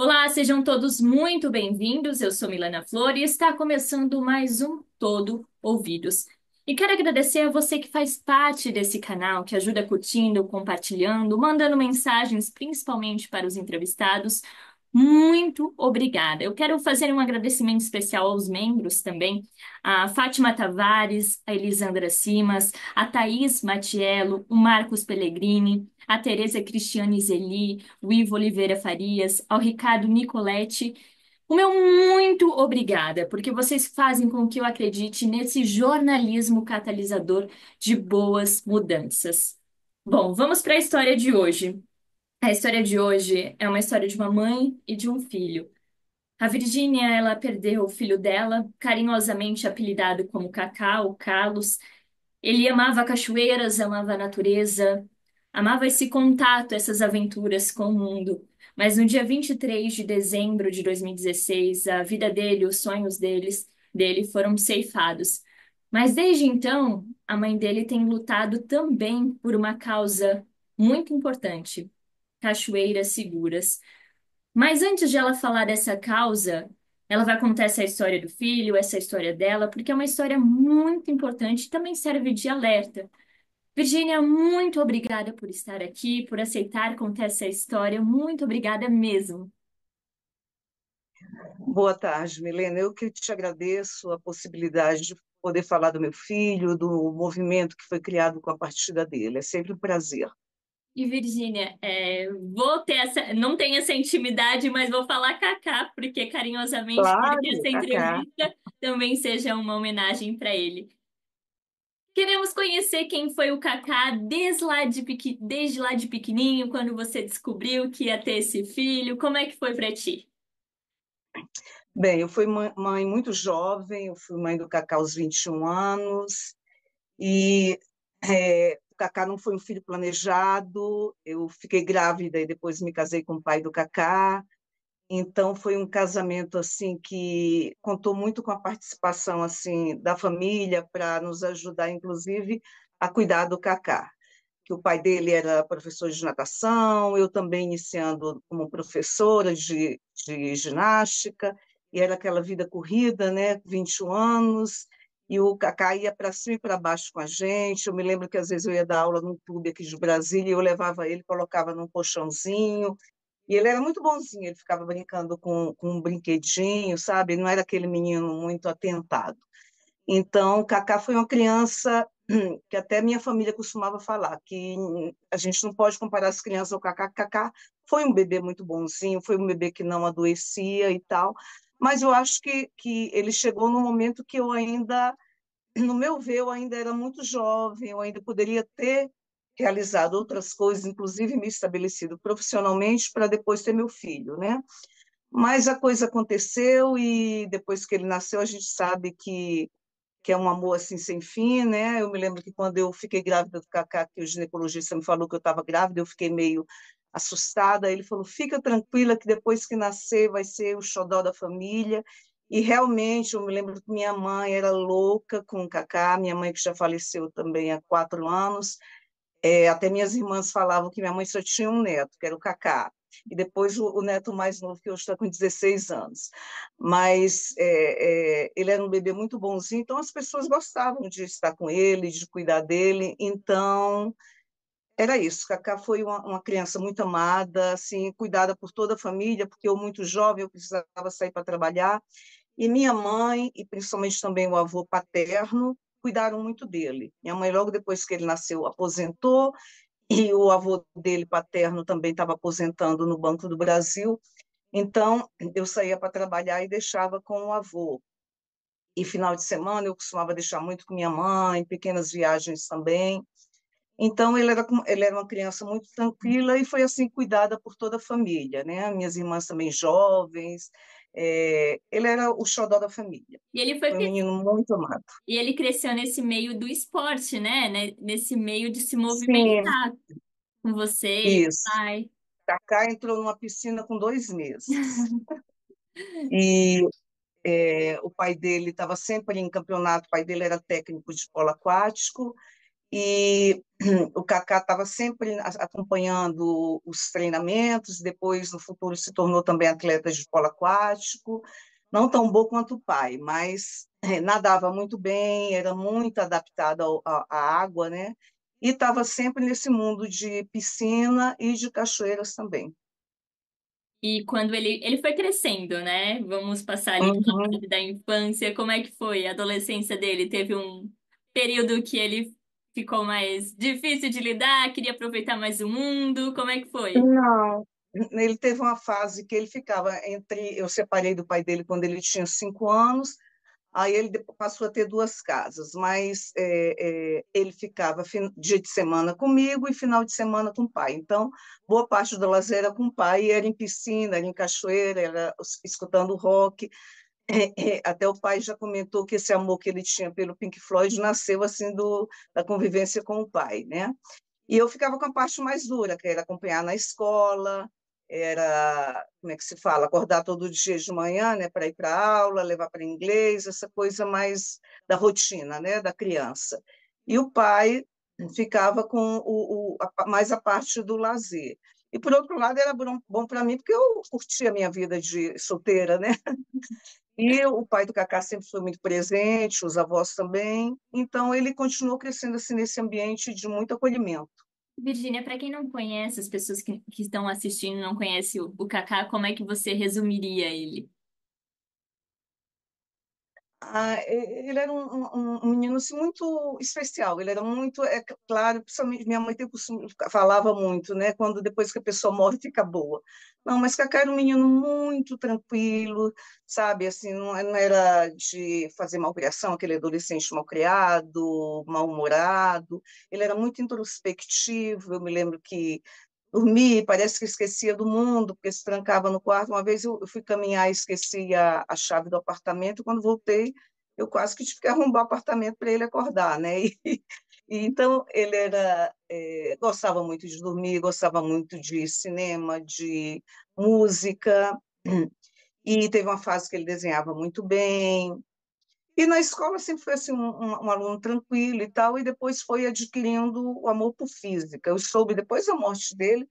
Olá, sejam todos muito bem-vindos. Eu sou Milana Flor e está começando mais um Todo Ouvidos. E quero agradecer a você que faz parte desse canal, que ajuda curtindo, compartilhando, mandando mensagens, principalmente para os entrevistados. Muito obrigada. Eu quero fazer um agradecimento especial aos membros também, a Fátima Tavares, a Elisandra Simas, a Thaís Matiello, o Marcos Pellegrini, a Tereza Cristiane Zeli, o Ivo Oliveira Farias, ao Ricardo Nicoletti. O meu muito obrigada, porque vocês fazem com que eu acredite nesse jornalismo catalisador de boas mudanças. Bom, vamos para a história de hoje. A história de hoje é uma história de uma mãe e de um filho. A Virgínia, ela perdeu o filho dela, carinhosamente apelidado como Cacá, ou Carlos. Ele amava cachoeiras, amava a natureza, amava esse contato, essas aventuras com o mundo. Mas no dia 23 de dezembro de 2016, a vida dele, os sonhos dele foram ceifados. Mas desde então, a mãe dele tem lutado também por uma causa muito importante: cachoeiras seguras. Mas antes de ela falar dessa causa, ela vai contar essa história do filho, essa história dela, porque é uma história muito importante e também serve de alerta. Virgínia, muito obrigada por estar aqui, por aceitar contar essa história. Muito obrigada mesmo. Boa tarde, Milena. Eu que te agradeço a possibilidade de poder falar do meu filho, do movimento que foi criado com a partida dele. É sempre um prazer. E Virgínia, vou ter não tenho essa intimidade, mas vou falar Cacá, porque carinhosamente quero que Claro, essa Cacá. entrevista também seja uma homenagem para ele. Queremos conhecer quem foi o Kaká desde lá de pequenininho, quando você descobriu que ia ter esse filho. Como é que foi para ti? Bem, eu fui mãe muito jovem, eu fui mãe do Cacá aos 21 anos, e o Cacá não foi um filho planejado, eu fiquei grávida e depois me casei com o pai do Cacá. Então foi um casamento assim que contou muito com a participação assim da família para nos ajudar, inclusive, a cuidar do Cacá. Que o pai dele era professor de natação, eu também iniciando como professora de ginástica, e era aquela vida corrida, né, 21 anos, e o Cacá ia para cima e para baixo com a gente. Eu me lembro que às vezes eu ia dar aula num clube aqui de Brasília e eu levava ele, colocava num colchãozinho, e ele era muito bonzinho, ele ficava brincando com um brinquedinho, sabe? Ele não era aquele menino muito atentado. Então, o Cacá foi uma criança que até minha família costumava falar, que a gente não pode comparar as crianças ao Cacá. Cacá foi um bebê muito bonzinho, foi um bebê que não adoecia e tal, mas eu acho que ele chegou num momento que eu ainda, no meu ver, eu ainda era muito jovem, eu ainda poderia ter realizado outras coisas, inclusive me estabelecido profissionalmente para depois ter meu filho, né? Mas a coisa aconteceu e depois que ele nasceu, a gente sabe que é um amor assim sem fim, né? Eu me lembro que quando eu fiquei grávida do Cacá, que o ginecologista me falou que eu estava grávida, eu fiquei meio assustada. Ele falou: "Fica tranquila que depois que nascer vai ser o xodó da família". E realmente eu me lembro que minha mãe era louca com o Cacá, minha mãe que já faleceu também há 4 anos. Até minhas irmãs falavam que minha mãe só tinha um neto, que era o Cacá, e depois o neto mais novo, que hoje está com 16 anos. Mas ele era um bebê muito bonzinho, então as pessoas gostavam de estar com ele, de cuidar dele. Então, era isso. Cacá foi uma criança muito amada, assim, cuidada por toda a família, porque eu, muito jovem, eu precisava sair para trabalhar. E minha mãe, e principalmente também o avô paterno, cuidaram muito dele. Minha mãe, logo depois que ele nasceu, aposentou, e o avô dele paterno também estava aposentando no Banco do Brasil. Então, eu saía para trabalhar e deixava com o avô. E final de semana eu costumava deixar muito com minha mãe, pequenas viagens também. Então, ele era uma criança muito tranquila e foi assim cuidada por toda a família, né? Minhas irmãs também jovens. Ele era o xodó da família. E ele foi Foi um menino muito amado. e ele cresceu nesse meio do esporte, né? Nesse meio de se Sim, movimentar com você, isso. pai. Cacá entrou numa piscina com 2 meses. E o pai dele estava sempre em campeonato, o pai dele era técnico de polo aquático, e o Kaká estava sempre acompanhando os treinamentos, depois, no futuro, se tornou também atleta de polo aquático, não tão bom quanto o pai, mas nadava muito bem, era muito adaptado à água, né? E estava sempre nesse mundo de piscina e de cachoeiras também. E quando ele foi crescendo, né? Vamos passar ali pela Uhum. fase da infância. Como é que foi a adolescência dele? Teve um período que ele ficou mais difícil de lidar, queria aproveitar mais o mundo. Como é que foi? Não, ele teve uma fase que ele ficava entre. Eu separei do pai dele quando ele tinha 5 anos, aí ele passou a ter duas casas, mas ele ficava dia de semana comigo e final de semana com o pai. Então, boa parte do lazer era com o pai, era em piscina, era em cachoeira, era escutando rock. Até o pai já comentou que esse amor que ele tinha pelo Pink Floyd nasceu assim da convivência com o pai, né? E eu ficava com a parte mais dura, que era acompanhar na escola, era, como é que se fala, acordar todo dia de manhã, né, para ir para a aula, levar para inglês, essa coisa mais da rotina, né, da criança. E o pai ficava com mais a parte do lazer. E, por outro lado, era bom para mim, porque eu curtia a minha vida de solteira, né? E o pai do Cacá sempre foi muito presente, os avós também. Então, ele continuou crescendo assim, nesse ambiente de muito acolhimento. Virgínia, para quem não conhece, as pessoas que estão assistindo não conhecem o Kaká, como é que você resumiria ele? Ele era um menino assim, muito especial, ele era muito, claro, principalmente minha mãe tem costume, falava muito, né, quando depois que a pessoa morre fica boa. Não, mas Cacá era um menino muito tranquilo, sabe, assim, não era de fazer malcriação, aquele adolescente malcriado, mal-humorado, ele era muito introspectivo, eu me lembro que dormia, parece que esquecia do mundo, porque se trancava no quarto. Uma vez eu fui caminhar e esqueci a chave do apartamento, quando voltei, eu quase que tive que arrombar o apartamento para ele acordar, né? Então, ele gostava muito de dormir, gostava muito de cinema, de música, e teve uma fase que ele desenhava muito bem. E na escola sempre foi assim, um aluno tranquilo e tal, e depois foi adquirindo o amor por física. Eu soube depois da morte dele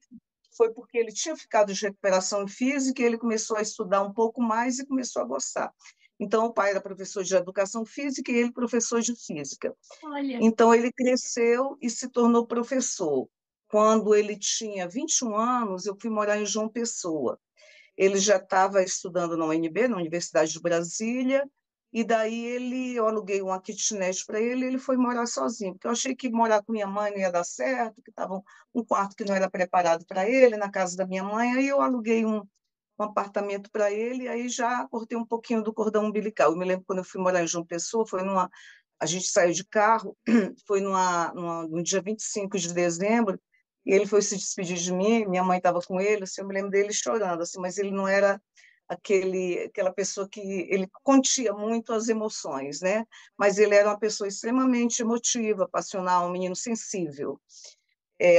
foi porque ele tinha ficado de recuperação em física e ele começou a estudar um pouco mais e começou a gostar. Então, o pai era professor de educação física e ele professor de física. Olha, Então, ele cresceu e se tornou professor. Quando ele tinha 21 anos, eu fui morar em João Pessoa. Ele já estava estudando na UNB, na Universidade de Brasília, e daí eu aluguei uma kitnet para ele e ele foi morar sozinho, porque eu achei que morar com minha mãe não ia dar certo, que estava um quarto que não era preparado para ele, na casa da minha mãe, aí eu aluguei um apartamento para ele, e aí já cortei um pouquinho do cordão umbilical. Eu me lembro quando eu fui morar em João Pessoa, a gente saiu de carro, foi no dia 25 de dezembro, e ele foi se despedir de mim, minha mãe estava com ele, assim, eu me lembro dele chorando, assim, mas ele não era aquela pessoa que ele contia muito as emoções, né? Mas ele era uma pessoa extremamente emotiva, passional, um menino sensível.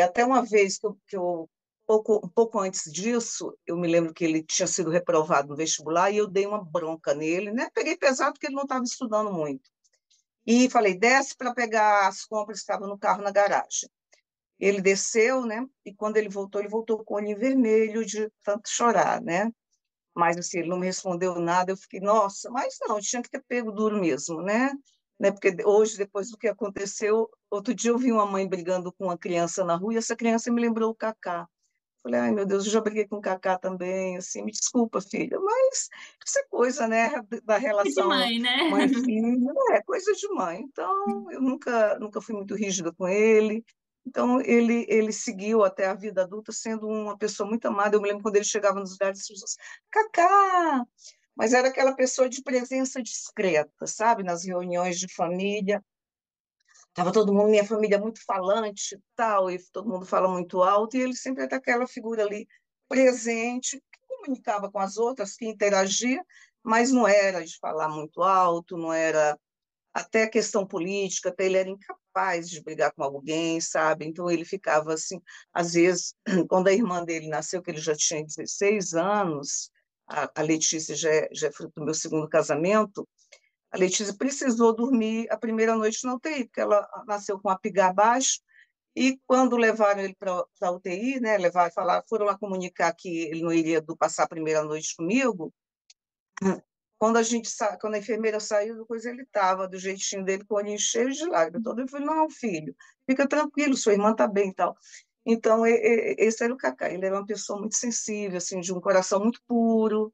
Até uma vez um pouco antes disso, eu me lembro que ele tinha sido reprovado no vestibular e eu dei uma bronca nele, né? Peguei pesado porque ele não estava estudando muito. E falei, desce para pegar as compras que estavam no carro na garagem. Ele desceu, né? E quando ele voltou com o olho vermelho de tanto chorar, né? Mas assim, ele não me respondeu nada. Eu fiquei, nossa, mas não, tinha que ter pego duro mesmo, né? Porque hoje, depois do que aconteceu, outro dia eu vi uma mãe brigando com uma criança na rua e essa criança me lembrou o Cacá. Falei, ai meu Deus, eu já briguei com o Cacá também, assim, me desculpa, filha, mas isso é coisa, né, da é de relação mãe, né? mãe-filho, é coisa de mãe. Então, eu nunca fui muito rígida com ele. Então, ele seguiu até a vida adulta sendo uma pessoa muito amada. Eu me lembro quando ele chegava nos lugares, as pessoas, Cacá! Mas era aquela pessoa de presença discreta, sabe? Nas reuniões de família, estava todo mundo, minha família muito falante e tal, e todo mundo fala muito alto, e ele sempre era aquela figura ali presente, que comunicava com as outras, que interagia, mas não era de falar muito alto, não era até a questão política, até ele era incapaz de brigar com alguém, sabe? Então ele ficava assim, às vezes, quando a irmã dele nasceu, que ele já tinha 16 anos, a Letícia já é fruto do meu segundo casamento, A Letícia precisou dormir a primeira noite na UTI, porque ela nasceu com a pigar baixo, e quando levaram ele para a UTI, né, levar, falar, foram lá comunicar que ele não iria passar a primeira noite comigo, quando a enfermeira saiu, depois ele estava do jeitinho dele, com o olhinho cheio de lágrimas. Todo eu falei, não, filho, fica tranquilo, sua irmã está bem e tal. Então, esse era o Cacá, ele era uma pessoa muito sensível, assim, de um coração muito puro,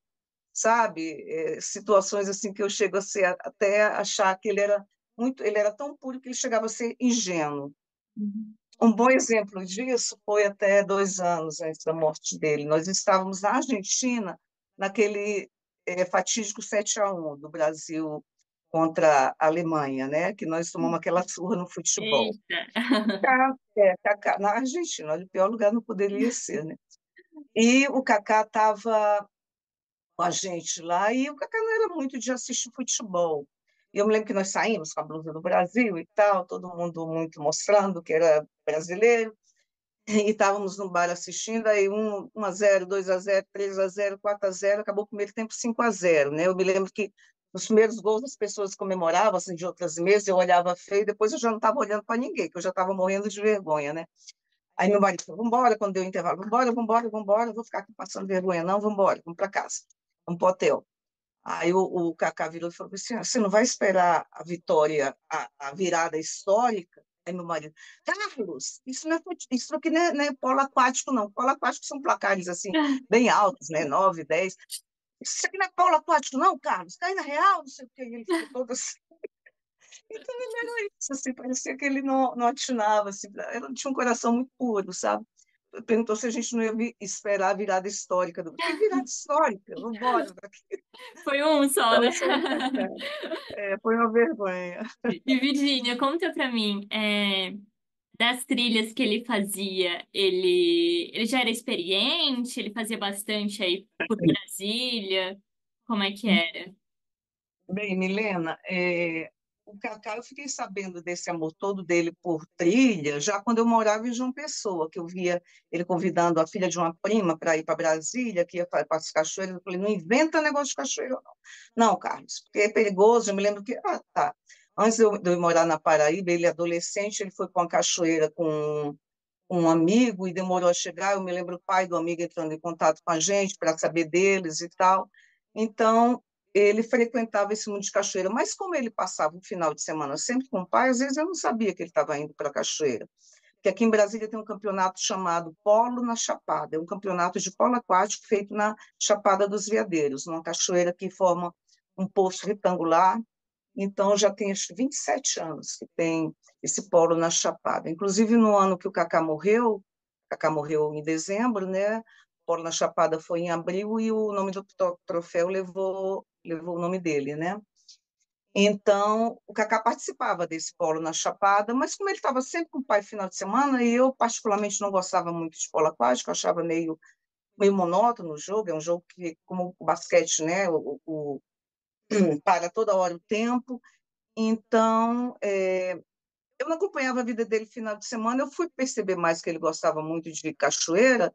sabe? Situações assim que eu chego a ser, até achar que ele era tão puro que ele chegava a ser ingênuo. Uhum. Um bom exemplo disso foi até 2 anos antes da morte dele. Nós estávamos na Argentina, naquele fatídico 7-1 do Brasil contra a Alemanha, né? Que nós tomamos aquela surra no futebol. Eita! Na Argentina, olha, o pior lugar não poderia ser, né? E o Kaká estava com a gente lá, e o Kaká não era muito de assistir futebol. E eu me lembro que nós saímos com a blusa do Brasil e tal, todo mundo muito mostrando que era brasileiro, e estávamos no bar assistindo, aí 1-0, 2-0, 3-0, 4-0, acabou o primeiro tempo 5-0, né? Eu me lembro que os primeiros gols as pessoas comemoravam, assim, de outras mesas, eu olhava feio, depois eu já não estava olhando para ninguém, que eu já estava morrendo de vergonha, né? Aí meu marido falou, vamos embora, quando deu o intervalo, vamos embora, vamos embora, vamos embora, vou ficar aqui passando vergonha, não, vamos embora, vamos para casa, vamos para o hotel. Aí o Kaká virou e falou assim, você não vai esperar a vitória, a virada histórica? Aí meu marido, Carlos, isso aqui não é polo aquático, não. Polo aquático são placares, assim, bem altos, né? 9, 10. Isso aqui não é polo aquático, não, Carlos. Cai na real, não sei o quê. E ele ficou todo assim. Então ele era isso, assim, parecia que ele não atinava, assim, ele tinha um coração muito puro, sabe? Perguntou se a gente não ia esperar a virada histórica. Que virada histórica? Vamos embora daqui. Foi um só, Então, né? esse era o Kaká. Foi uma vergonha. E Virgínia, conta pra mim, das trilhas que ele fazia, ele já era experiente? Ele fazia bastante aí por Brasília? Como é que era? Bem, Milena, o Cacá, eu fiquei sabendo desse amor todo dele por trilha, já quando eu morava em João Pessoa, que eu via ele convidando a filha de uma prima para ir para Brasília, que ia para as cachoeiras. Eu falei, não inventa negócio de cachoeira, não. Não, Carlos, porque é perigoso. Eu me lembro que, tá. Antes de eu morar na Paraíba, ele adolescente, ele foi para uma cachoeira com um amigo e demorou a chegar. Eu me lembro o pai do amigo entrando em contato com a gente para saber deles e tal. Então, ele frequentava esse mundo de cachoeira, mas como ele passava o final de semana sempre com o pai, às vezes eu não sabia que ele estava indo para a cachoeira. Porque aqui em Brasília tem um campeonato chamado Polo na Chapada, é um campeonato de polo aquático feito na Chapada dos Veadeiros, numa cachoeira que forma um poço retangular. Então, já tem acho que 27 anos que tem esse polo na Chapada. Inclusive, no ano que o Kaká morreu em dezembro, né? O polo na Chapada foi em abril e o nome do troféu levou o nome dele, né? Então, o Kaká participava desse polo na Chapada, mas como ele estava sempre com o pai final de semana, e eu particularmente não gostava muito de polo aquático, achava meio monótono o jogo, é um jogo que, como o basquete, né? Para toda hora o tempo. Então, eu não acompanhava a vida dele final de semana, eu fui perceber mais que ele gostava muito de cachoeira,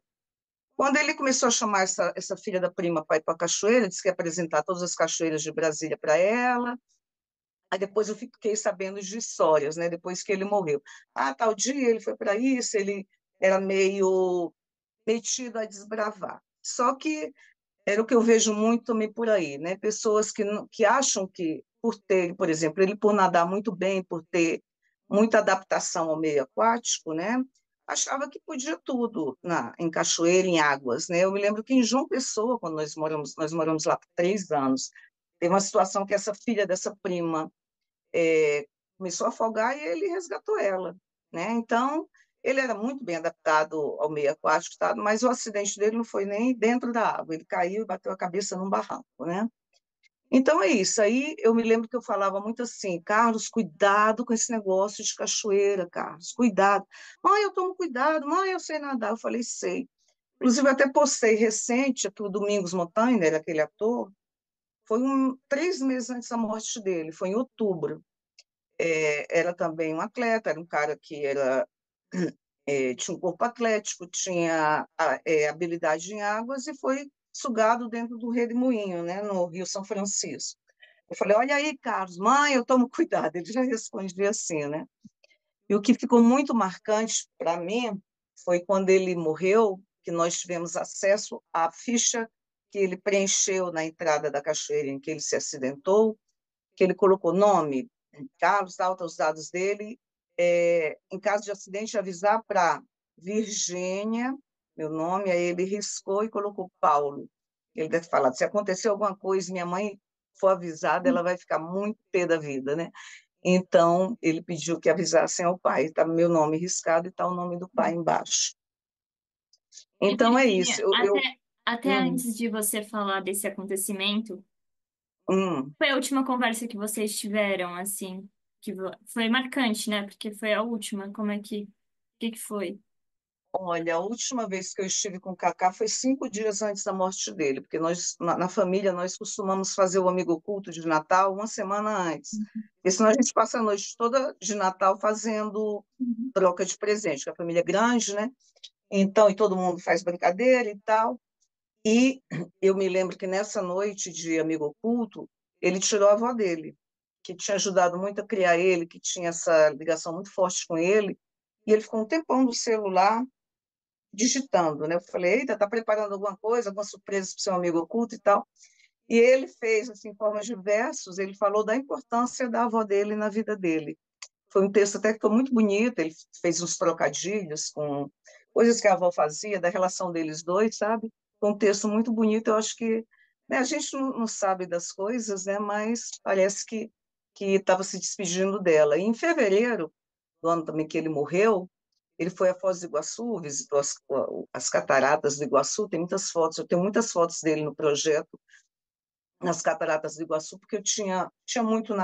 quando ele começou a chamar essa filha da prima para ir para a cachoeira, disse que ia apresentar todas as cachoeiras de Brasília para ela. Aí depois eu fiquei sabendo de histórias, né? Depois que ele morreu. Tal dia ele foi para isso, ele era meio metido a desbravar. Só que era o que eu vejo muito também por aí, né? Pessoas que acham que, por ter, por exemplo, ele por nadar muito bem, por ter muita adaptação ao meio aquático, né? Achava que podia tudo em cachoeira, em águas, né? Eu me lembro que em João Pessoa, quando nós moramos lá por 3 anos, teve uma situação que essa filha dessa prima começou a afogar e ele resgatou ela, né? Então, ele era muito bem adaptado ao meio aquático, tá? Mas o acidente dele não foi nem dentro da água, ele caiu e bateu a cabeça num barranco, né? Então é isso. Aí eu me lembro que eu falava muito assim, Carlos, cuidado com esse negócio de cachoeira, Carlos, cuidado. Mãe, eu tomo cuidado, mãe, eu sei nadar. Eu falei, sei. Inclusive, eu até postei recente que o Domingos Montaner, aquele ator, foi 3 meses antes da morte dele, foi em outubro. Era também um atleta, era um cara que tinha um corpo atlético, tinha habilidade em águas e foi sugado dentro do redemoinho, né, no Rio São Francisco. Eu falei, olha aí, Carlos, mãe, eu tomo cuidado. Ele já respondia assim, né? E o que ficou muito marcante para mim foi quando ele morreu, que nós tivemos acesso à ficha que ele preencheu na entrada da cachoeira em que ele se acidentou, que ele colocou nome, Carlos, alta os dados dele, em caso de acidente, avisar para Virgínia, meu nome, aí ele riscou e colocou Paulo. Ele deve falar, se acontecer alguma coisa e minha mãe for avisada, ela vai ficar muito pé da vida, né? Então, ele pediu que avisassem ao pai. Está meu nome riscado e está o nome do pai embaixo. E Então, é isso. Virgínia, até Hum, antes de você falar desse acontecimento, hum. foi a última conversa que vocês tiveram, assim, foi marcante, né? Porque foi a última. O que que foi? Olha, a última vez que eu estive com o Cacá foi 5 dias antes da morte dele, porque nós, na família, nós costumamos fazer o amigo oculto de Natal uma semana antes. Porque senão a gente passa a noite toda de Natal fazendo Uhum. troca de presente, porque a família é grande, né? Então, e todo mundo faz brincadeira e tal. E eu me lembro que nessa noite de amigo oculto, ele tirou a avó dele, que tinha ajudado muito a criar ele, que tinha essa ligação muito forte com ele, e ele ficou um tempão no celular digitando, né? Eu falei, eita, tá preparando alguma coisa, alguma surpresa para o seu amigo oculto e tal. E ele fez, assim, em formas de versos, ele falou da importância da avó dele na vida dele. Foi um texto até que foi muito bonito, ele fez uns trocadilhos com coisas que a avó fazia, da relação deles dois, sabe? Foi um texto muito bonito, eu acho que, né, a gente não sabe das coisas, né, mas parece que estava se despedindo dela. E em fevereiro do ano também que ele morreu, ele foi a Foz do Iguaçu, visitou as cataratas do Iguaçu, tem muitas fotos, eu tenho muitas fotos dele no projeto, nas cataratas do Iguaçu, porque eu tinha muito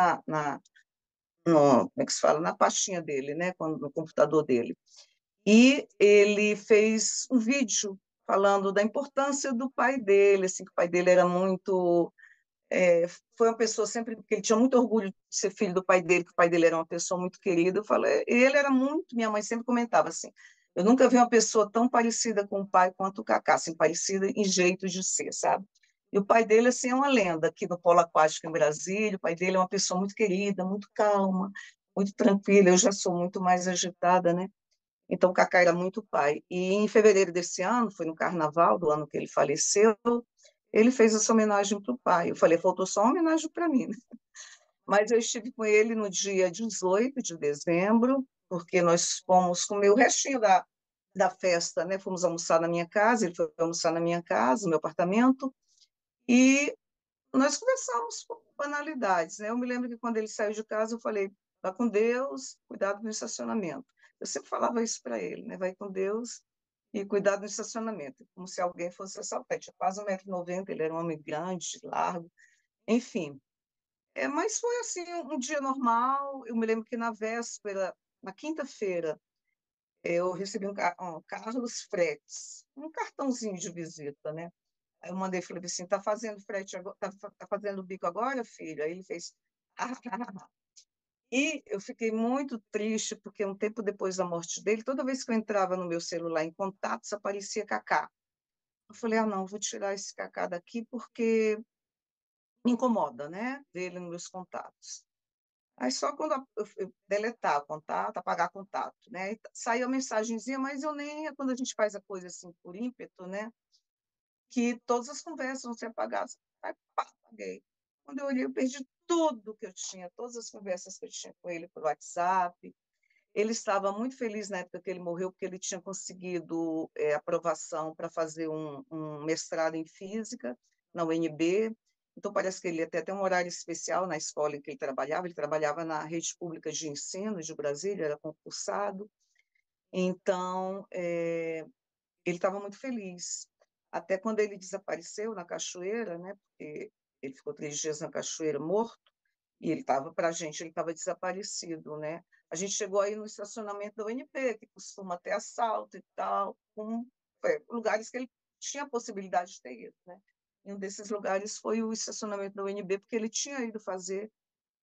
como é que se fala, na pastinha dele, né, no computador dele. E ele fez um vídeo falando da importância do pai dele, assim, que o pai dele era muito foi uma pessoa sempre, porque ele tinha muito orgulho de ser filho do pai dele, que o pai dele era uma pessoa muito querida. Eu falei, ele era muito, minha mãe sempre comentava assim, eu nunca vi uma pessoa tão parecida com o pai quanto o Cacá, assim, parecida em jeito de ser, sabe? E o pai dele, assim, é uma lenda aqui no Polo Aquático em Brasília. O pai dele é uma pessoa muito querida, muito calma, muito tranquila. Eu já sou muito mais agitada, né? Então, o Cacá era muito pai. E em fevereiro desse ano, foi no carnaval do ano que ele faleceu, ele fez essa homenagem para o pai. Eu falei, faltou só uma homenagem para mim, né? Mas eu estive com ele no dia 18 de dezembro, porque nós fomos comer o restinho da festa, né? Fomos almoçar na minha casa, ele foi almoçar na minha casa, no meu apartamento, e nós conversamos por banalidades, né? Eu me lembro que quando ele saiu de casa, eu falei, vá com Deus, cuidado no estacionamento. Eu sempre falava isso para ele, né? Vai com Deus e cuidado no estacionamento, como se alguém fosse assaltar. Tinha quase 1,90 m, ele era um homem grande, largo, enfim. Mas foi assim, um dia normal. Eu me lembro que na véspera, na quinta-feira, eu recebi um Carlos Fretes, um cartãozinho de visita, né? Aí eu mandei, falei assim, tá fazendo frete agora, tá fazendo bico agora, filho? Aí ele fez. E eu fiquei muito triste, porque um tempo depois da morte dele, toda vez que eu entrava no meu celular em contatos, aparecia Cacá. Eu falei, não, vou tirar esse Cacá daqui porque me incomoda, né? Dele nos meus contatos. Aí só quando eu deletar o contato, apagar contato, né? E saiu a mensagenzinha, mas eu nem, quando a gente faz a coisa assim por ímpeto, né? Que todas as conversas vão ser apagadas. Aí, pá, apaguei. Quando eu olhei, eu perdi tudo que eu tinha, todas as conversas que eu tinha com ele por WhatsApp. Ele estava muito feliz na época que ele morreu, porque ele tinha conseguido aprovação para fazer um mestrado em física na UNB. Então, parece que ele até tem um horário especial na escola em que ele trabalhava na rede pública de ensino de Brasília, era concursado. Então, ele estava muito feliz. Até quando ele desapareceu na cachoeira, né, porque ele ficou 3 dias na cachoeira morto, e ele estava, para a gente, ele estava desaparecido, né? A gente chegou aí no estacionamento da UNB, que costuma ter assalto e tal, lugares que ele tinha a possibilidade de ter ido, né? E um desses lugares foi o estacionamento da UNB, porque ele tinha ido fazer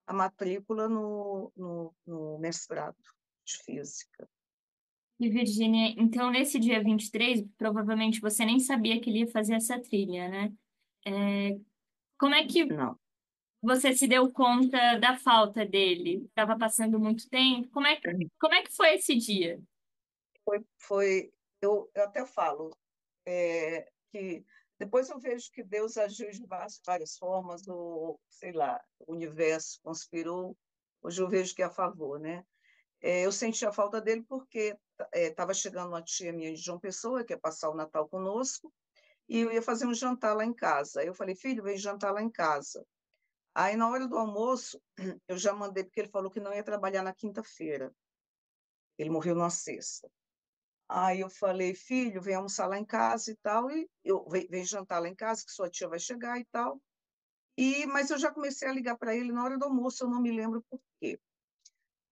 a matrícula no mestrado de física. E Virgínia, então nesse dia 23, provavelmente você nem sabia que ele ia fazer essa trilha, né? É, como é que Não. você se deu conta da falta dele? Estava passando muito tempo? Como é que foi esse dia? Eu até falo que depois eu vejo que Deus agiu de várias formas, sei lá, o universo conspirou, hoje eu vejo que é a favor, né? Eu senti a falta dele porque estava chegando uma tia minha de João Pessoa, que ia passar o Natal conosco, e eu ia fazer um jantar lá em casa. Aí eu falei, filho, vem jantar lá em casa. Aí, na hora do almoço, eu já mandei, porque ele falou que não ia trabalhar na quinta-feira. Ele morreu na sexta. Aí eu falei, filho, vem almoçar lá em casa e tal, e vem jantar lá em casa, que sua tia vai chegar e tal. Mas eu já comecei a ligar para ele na hora do almoço, eu não me lembro por quê.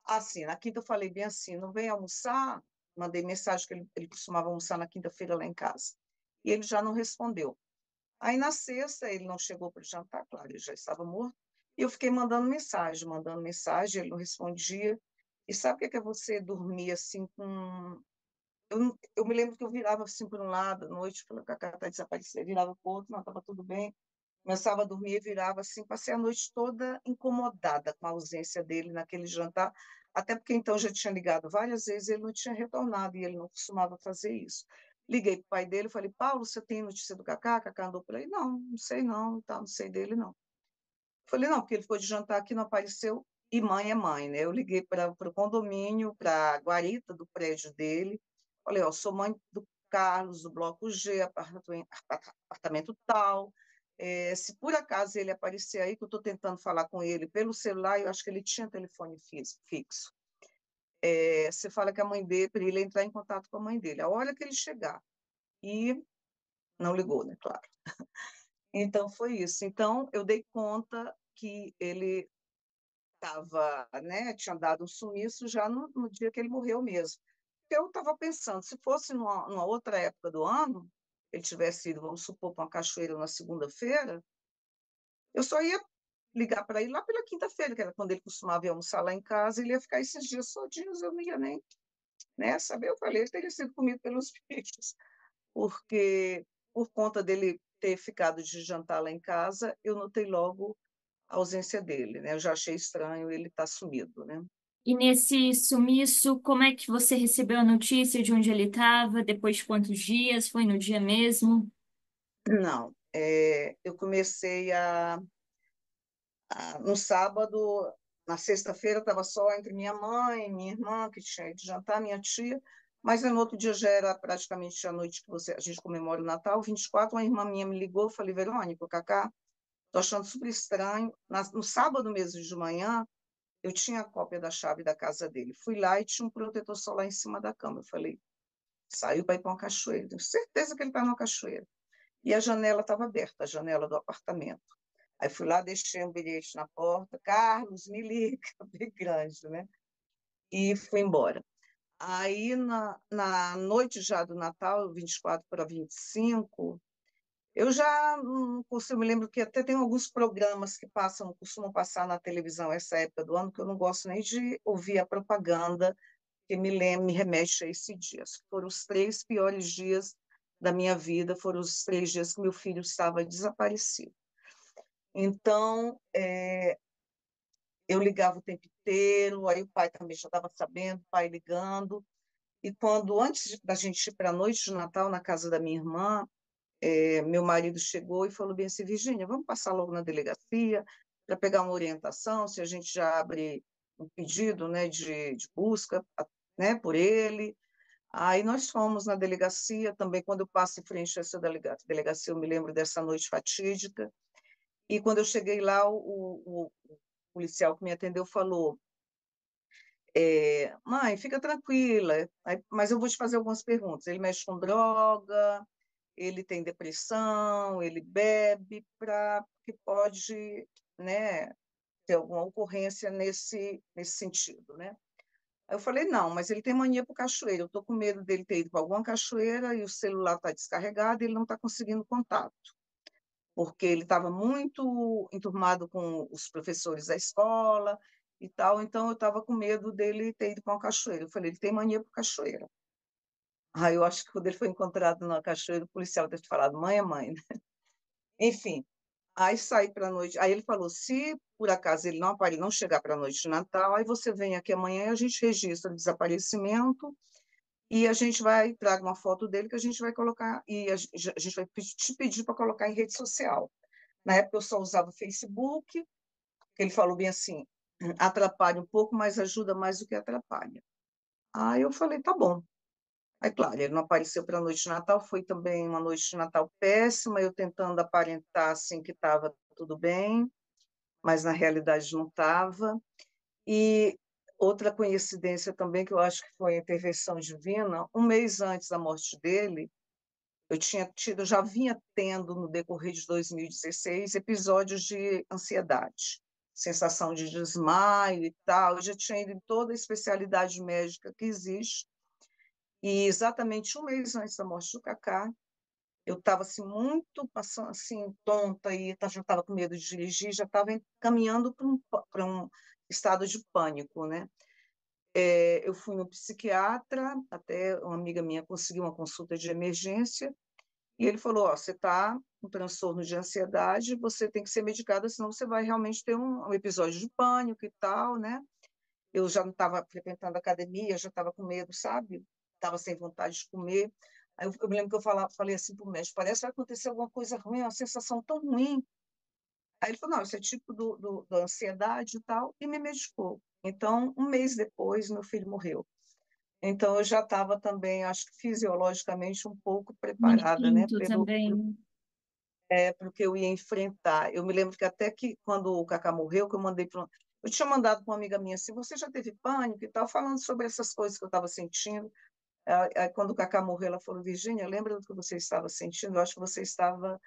Assim, na quinta eu falei bem assim, não vem almoçar? Mandei mensagem que ele costumava almoçar na quinta-feira lá em casa. E ele já não respondeu. Aí na sexta ele não chegou para o jantar, claro, ele já estava morto. E eu fiquei mandando mensagem, ele não respondia. E sabe o que é você dormir assim com. Eu me lembro que eu virava assim por um lado, à noite, falando que a cara está desaparecendo, virava para o outro, não, estava tudo bem. Começava a dormir e virava assim, passei a noite toda incomodada com a ausência dele naquele jantar, até porque então já tinha ligado várias vezes, ele não tinha retornado e ele não costumava fazer isso. Liguei para o pai dele, falei, Paulo, você tem notícia do Cacá? Cacá andou por aí? Não, não sei não, tá, não sei dele não. Falei, não, porque ele foi de jantar aqui, não apareceu, e mãe é mãe, né? Eu liguei para o condomínio, para a guarita do prédio dele, falei, ó, sou mãe do Carlos, do Bloco G, apartamento tal, se por acaso ele aparecer aí, que eu estou tentando falar com ele pelo celular, eu acho que ele tinha telefone fixo. Você fala que a mãe dele, para ele entrar em contato com a mãe dele, a hora que ele chegar. E não ligou, né, claro. Então foi isso. Então eu dei conta que ele estava, né, tinha dado um sumiço já no dia que ele morreu mesmo. Eu estava pensando, se fosse numa outra época do ano, ele tivesse ido, vamos supor, para uma cachoeira na segunda-feira, eu só ia ligar para ele lá pela quinta-feira, que era quando ele costumava ir almoçar lá em casa, ele ia ficar esses dias sozinhos, eu não ia nem, né, saber. Eu falei, ele teria sido comido pelos bichos, porque por conta dele ter ficado de jantar lá em casa, eu notei logo a ausência dele, né? Eu já achei estranho ele estar sumido, né? E nesse sumiço, como é que você recebeu a notícia de onde ele estava? Depois de quantos dias? Foi no dia mesmo? Não, eu comecei no sábado, na sexta-feira estava só entre minha mãe, minha irmã, que tinha ido jantar, minha tia, mas no outro dia já era praticamente a noite que a gente comemora o Natal, 24, uma irmã minha me ligou, falei, Verônica, o Cacá, tô achando super estranho. No sábado mesmo de manhã, eu tinha a cópia da chave da casa dele. Fui lá e tinha um protetor solar em cima da cama. Eu falei, saiu para ir para uma cachoeira. Tenho certeza que ele está numa cachoeira. E a janela estava aberta, a janela do apartamento. Aí fui lá, deixei um bilhete na porta, Carlos, me liga, bem grande, né? E fui embora. Aí, na noite já do Natal, 24 para 25, eu já não consigo, me lembro que até tem alguns programas que costumam passar na televisão essa época do ano, que eu não gosto nem de ouvir a propaganda que me remete a esse dia. Foram os 3 piores dias da minha vida, foram os 3 dias que meu filho estava desaparecido. Então, eu ligava o tempo inteiro, aí o pai também já estava sabendo, o pai ligando. E quando, antes da gente ir para a noite de Natal na casa da minha irmã, meu marido chegou e falou bem assim, Virgínia, vamos passar logo na delegacia para pegar uma orientação, se a gente já abre um pedido, né, de busca, né, por ele. Aí nós fomos na delegacia, também quando eu passo em frente a essa delegacia, eu me lembro dessa noite fatídica, e quando eu cheguei lá, o policial que me atendeu falou, mãe, fica tranquila, mas eu vou te fazer algumas perguntas. Ele mexe com droga, ele tem depressão, ele bebe, para que pode, né, ter alguma ocorrência nesse sentido, né? Aí eu falei, não, mas ele tem mania para cachoeira, eu estou com medo dele ter ido para alguma cachoeira e o celular está descarregado e ele não está conseguindo contato, porque ele estava muito enturmado com os professores da escola e tal, então eu estava com medo dele ter ido para uma cachoeira. Eu falei, ele tem mania para cachoeira. Aí eu acho que quando ele foi encontrado na cachoeira, o policial deve ter falado, mãe é mãe, né? Enfim, Aí saí para a noite. Aí ele falou: se por acaso ele não chegar para a noite de Natal, aí você vem aqui amanhã e a gente registra o desaparecimento e a gente vai traga uma foto dele que a gente vai colocar e a gente vai te pedir para colocar em rede social. Na época eu só usava o Facebook, que ele falou bem assim: atrapalha um pouco, mas ajuda mais do que atrapalha. Aí eu falei: tá bom. Aí, claro, ele não apareceu para a noite de Natal, foi também uma noite de Natal péssima, eu tentando aparentar assim que estava tudo bem, mas na realidade não estava. E outra coincidência também, que eu acho que foi a intervenção divina, um mês antes da morte dele, já vinha tendo, no decorrer de 2016, episódios de ansiedade, sensação de desmaio e tal, eu já tinha ido em toda a especialidade médica que existe, e exatamente um mês antes da morte do Cacá, eu estava assim, muito passando assim, tonta e já estava com medo de dirigir, já estava caminhando para um estado de pânico, né? Eu fui no psiquiatra, até uma amiga minha conseguiu uma consulta de emergência, e ele falou: Ó, você está com transtorno de ansiedade, você tem que ser medicada, senão você vai realmente ter um episódio de pânico e tal, né? Eu já não estava frequentando a academia, já estava com medo, sabe? Estava sem vontade de comer. Aí eu me lembro que falei assim para o médico: parece que vai acontecer alguma coisa ruim, uma sensação tão ruim. Aí ele falou: não, isso é tipo da ansiedade e tal, e me medicou. Então, um mês depois, meu filho morreu. Então, eu já estava também, acho que fisiologicamente, um pouco Um preparada, né, instinto também. para o que eu ia enfrentar. Eu me lembro que até que, quando o Cacá morreu, que eu mandei para. Eu tinha mandado para uma amiga minha assim: você já teve pânico e tal, falando sobre essas coisas que eu estava sentindo. Aí, quando o Cacá morreu, ela falou: Virgínia, lembra do que você estava sentindo? Eu acho que você estava,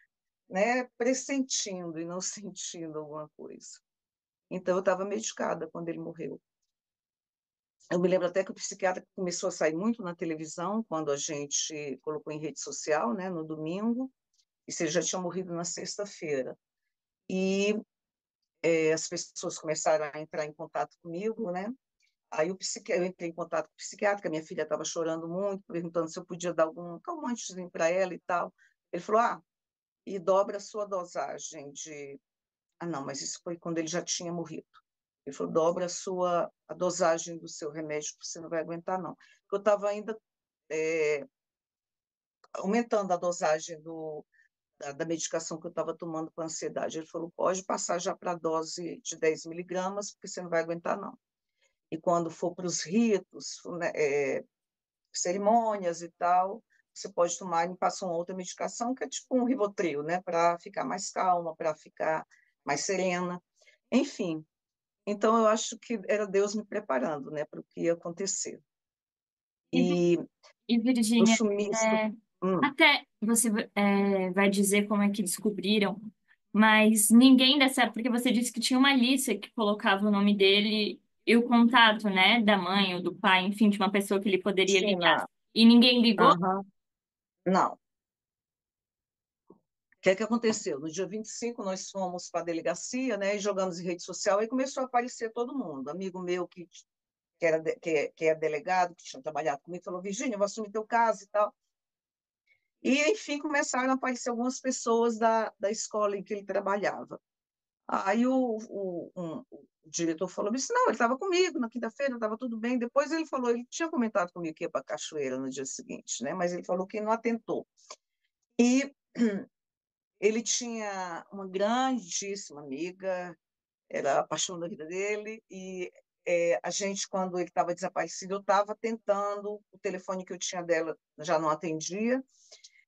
né, pressentindo e não sentindo alguma coisa. Então, eu estava medicada quando ele morreu. Eu me lembro até que o psiquiatra começou a sair muito na televisão quando a gente colocou em rede social, né, no domingo, e se ele já tinha morrido na sexta-feira. E as pessoas começaram a entrar em contato comigo, né? Aí eu entrei em contato com o psiquiatra, que a minha filha estava chorando muito, perguntando se eu podia dar algum calmantezinho para ela e tal. Ele falou: e dobra a sua dosagem de. Ah, não, mas isso foi quando ele já tinha morrido. Ele falou: dobra a dosagem do seu remédio, porque você não vai aguentar, não. Porque eu estava ainda é, aumentando a dosagem da medicação que eu estava tomando para ansiedade. Ele falou: pode passar já para a dose de 10 miligramas, porque você não vai aguentar, não. E quando for para os ritos, né, cerimônias e tal, você pode tomar, me passa uma outra medicação, que é tipo um Rivotril, né, para ficar mais calma, para ficar mais serena. Enfim, então eu acho que era Deus me preparando, né, para o que ia acontecer. E, Vi- E e no Virgínia, sumiço, é, hum, até você vai dizer como é que descobriram, mas ninguém dessa época, porque você disse que tinha uma lista que colocava o nome dele e o contato, né, da mãe ou do pai, enfim, de uma pessoa que ele poderia ligar. China, E ninguém ligou? aham, não. O que é que aconteceu? No dia 25, nós fomos para a delegacia, né, e jogamos em rede social, e começou a aparecer todo mundo. Amigo meu que é delegado, que tinha trabalhado comigo, falou: Virgínia, eu vou assumir teu caso e tal. E, enfim, começaram a aparecer algumas pessoas da escola em que ele trabalhava. Aí o diretor falou assim: não, ele estava comigo na quinta-feira, estava tudo bem. Depois ele falou: ele tinha comentado comigo que ia para Cachoeira no dia seguinte, né? Mas ele falou que não atentou. E ele tinha uma grandíssima amiga, era a paixão da vida dele, e a gente, quando ele estava desaparecido, eu estava tentando, o telefone que eu tinha dela já não atendia,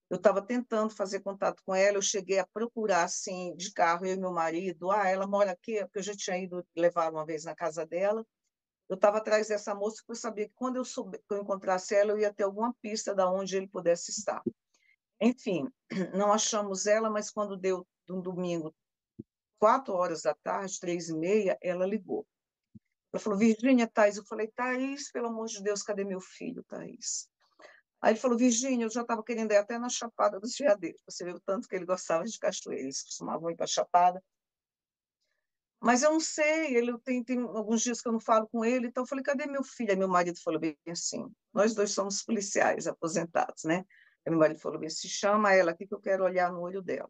eu estava tentando fazer contato com ela, eu cheguei a procurar, assim, de carro, eu e meu marido: ela mora aqui, porque eu já tinha ido levar uma vez na casa dela, eu estava atrás dessa moça, porque eu sabia que quando que eu encontrasse ela, eu ia ter alguma pista de onde ele pudesse estar. Enfim, não achamos ela, mas quando deu um domingo, 4 horas da tarde, 3h30, ela ligou. Ela falou: Virgínia, Thaís. Eu falei: Thaís, pelo amor de Deus, cadê meu filho, Thaís? Aí ele falou: Virgínia, eu já estava querendo ir até na Chapada dos Veadeiros. Você viu o tanto que ele gostava de cachoeira, eles costumavam ir para a Chapada. Mas eu não sei, tem alguns dias que eu não falo com ele, então eu falei: cadê meu filho? Aí meu marido falou bem assim: nós dois somos policiais aposentados, né? Aí meu marido falou bem: se chama ela aqui que eu quero olhar no olho dela.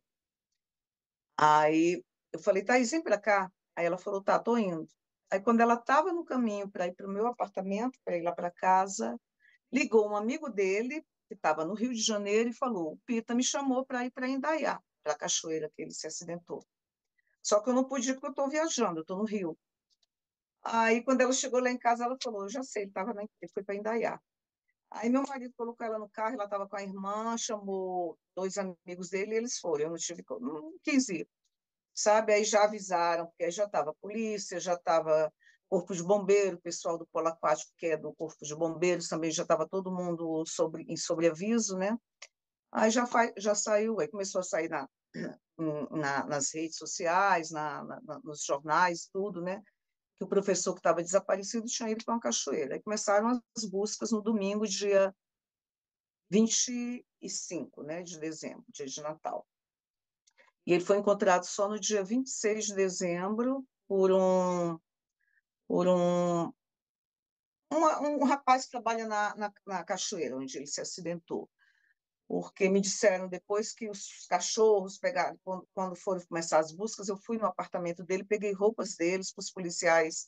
Aí eu falei, Thaís, vem para cá. Aí ela falou, tá, tô indo. Aí quando ela estava no caminho para ir para o meu apartamento, para ir lá para casa, ligou um amigo dele, que estava no Rio de Janeiro, e falou, o Pita me chamou para ir para Indaiá, para a cachoeira que ele se acidentou. Só que eu não pude ir porque eu estou viajando, eu estou no Rio. Aí quando ela chegou lá em casa, ela falou, eu já sei, ele foi para Indaiá. Aí meu marido colocou ela no carro, ela estava com a irmã, chamou dois amigos dele e eles foram. Eu não tive, não quis ir, sabe? Aí já avisaram, porque aí já estava a polícia, já estava Corpo de Bombeiro, o pessoal do Polo Aquático, que é do Corpo de Bombeiros, também já estava todo mundo em sobreaviso, né? Aí já saiu, aí começou a sair nas redes sociais, nos jornais, tudo, né? Que o professor que estava desaparecido tinha ido para uma cachoeira. Aí começaram as buscas no domingo, dia 25, né, de dezembro, dia de Natal. E ele foi encontrado só no dia 26 de dezembro por um rapaz que trabalha na cachoeira, onde ele se acidentou. Porque me disseram depois que os cachorros pegaram, quando foram começar as buscas, eu fui no apartamento dele, peguei roupas deles para os policiais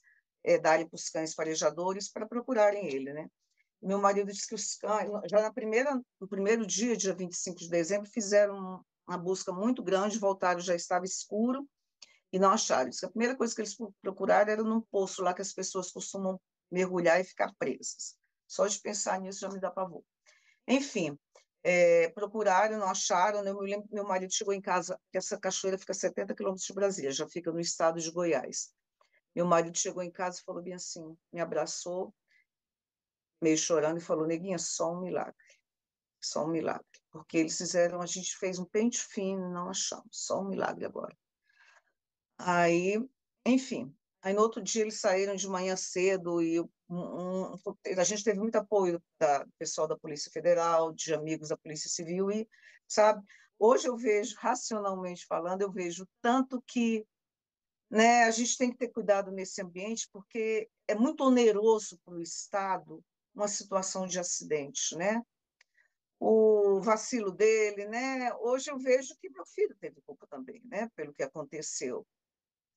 darem para os cães farejadores para procurarem ele, né? Meu marido disse que os cães, já no primeiro dia, dia 25 de dezembro, fizeram uma busca muito grande, voltaram, já estava escuro, e não acharam. Diz que a primeira coisa que eles procuraram era num poço lá que as pessoas costumam mergulhar e ficar presas. Só de pensar nisso já me dá pavor. Enfim, procuraram, não acharam. Né? Eu me lembro que meu marido chegou em casa, que essa cachoeira fica a 70 quilômetros de Brasília, já fica no estado de Goiás. Meu marido chegou em casa e falou bem assim, me abraçou, meio chorando, e falou, Neguinha, só um milagre. Porque eles fizeram, a gente fez um pente fino, não achamos, só um milagre agora. Aí, enfim, aí no outro dia eles saíram de manhã cedo e a gente teve muito apoio do pessoal da Polícia Federal, de amigos da Polícia Civil e, sabe, hoje eu vejo, racionalmente falando, eu vejo tanto que, né, a gente tem que ter cuidado nesse ambiente porque é muito oneroso para o Estado uma situação de acidente, né? O vacilo dele, né? Hoje eu vejo que meu filho teve culpa também, né? Pelo que aconteceu.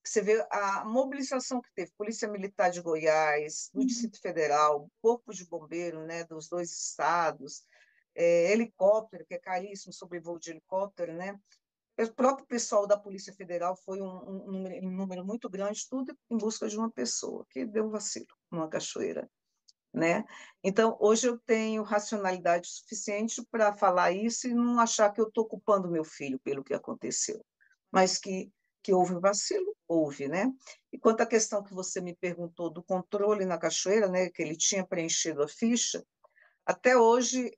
Você vê a mobilização que teve, Polícia Militar de Goiás, do Distrito Federal, Corpo de Bombeiro, né, dos dois estados, helicóptero, que é caríssimo, sobrevoo de helicóptero, né? O próprio pessoal da Polícia Federal foi um número muito grande, tudo em busca de uma pessoa que deu um vacilo numa cachoeira, né? Então, hoje eu tenho racionalidade suficiente para falar isso e não achar que eu estou culpando meu filho pelo que aconteceu, mas que houve vacilo, houve, né? E quanto à questão que você me perguntou do controle na cachoeira, né, que ele tinha preenchido a ficha, até hoje,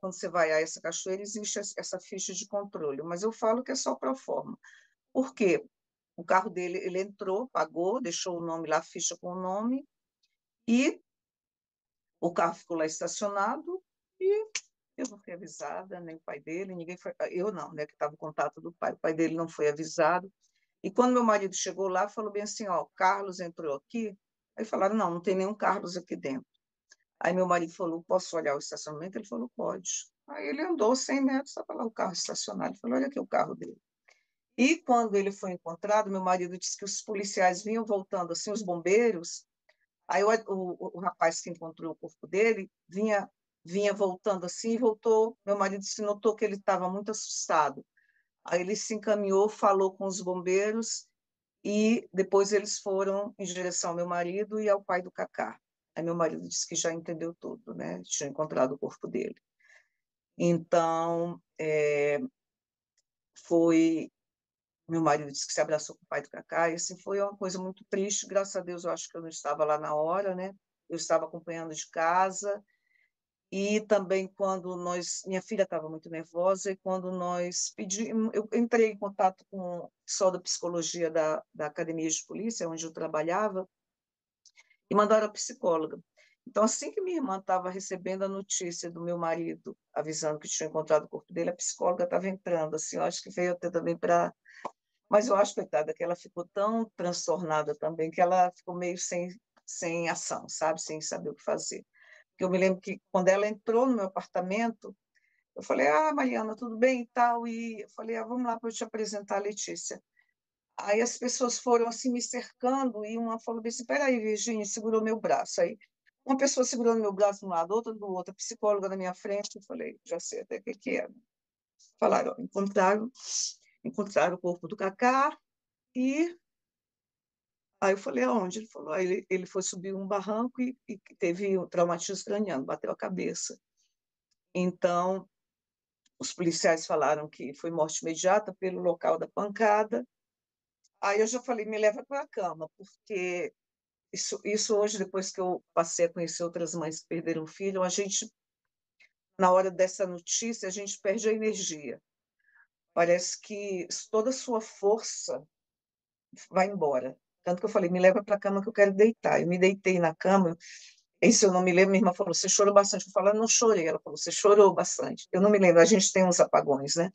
quando você vai a essa cachoeira, existe essa ficha de controle, mas eu falo que é só pro forma. Por quê? O carro dele, ele entrou, pagou, deixou o nome lá, a ficha com o nome, e o carro ficou lá estacionado e eu não fui avisada, nem o pai dele, ninguém foi. Eu não, né, que estava o contato do pai. O pai dele não foi avisado. E quando meu marido chegou lá, falou bem assim: ó, Carlos entrou aqui. Aí falaram: não, não tem nenhum Carlos aqui dentro. Aí meu marido falou: posso olhar o estacionamento? Ele falou: pode. Aí ele andou 100 metros, estava lá o carro estacionado. Ele falou: olha aqui o carro dele. E quando ele foi encontrado, meu marido disse que os policiais vinham voltando, assim, os bombeiros. Aí o rapaz que encontrou o corpo dele vinha voltando assim, e voltou. Meu marido se notou que ele estava muito assustado. Aí ele se encaminhou, falou com os bombeiros e depois eles foram em direção ao meu marido e ao pai do Cacá. Aí meu marido disse que já entendeu tudo, né? Tinha encontrado o corpo dele. Então, foi. Meu marido disse que se abraçou com o pai do Cacá, e assim foi uma coisa muito triste. Graças a Deus, eu acho que eu não estava lá na hora, né? Eu estava acompanhando de casa. E também quando minha filha estava muito nervosa, e quando nós pedimos, eu entrei em contato com o pessoal da psicologia da academia de polícia, onde eu trabalhava, e mandaram a psicóloga. Então, assim que minha irmã estava recebendo a notícia do meu marido, avisando que tinha encontrado o corpo dele, a psicóloga estava entrando, assim, eu acho que veio até também para... Mas eu acho, coitada, que ela ficou tão transtornada também, que ela ficou meio sem ação, sabe? Sem saber o que fazer. Porque eu me lembro que quando ela entrou no meu apartamento, Eu falei, Mariana, tudo bem e tal? E eu falei, vamos lá para eu te apresentar a Letícia. Aí as pessoas foram assim me cercando e uma falou assim, peraí, Virgínia, segurou meu braço. Aí uma pessoa segurando meu braço de um lado, outra do outro, a psicóloga na minha frente. Eu falei, já sei até o que é. Falaram, ó, encontraram o corpo do Cacá e aí eu falei, aonde? Ele falou, ele foi subir um barranco e teve um traumatismo craniano, bateu a cabeça. Então, os policiais falaram que foi morte imediata pelo local da pancada. Aí eu já falei, me leva para a cama, porque isso hoje, depois que eu passei a conhecer outras mães que perderam filho, a gente, na hora dessa notícia, a gente perde a energia. Parece que toda a sua força vai embora. Tanto que eu falei, me leva para a cama que eu quero deitar. Eu me deitei na cama, e se eu não me lembro, minha irmã falou, você chorou bastante. Eu falei, não chorei. Ela falou, você chorou bastante. Eu não me lembro, a gente tem uns apagões, né?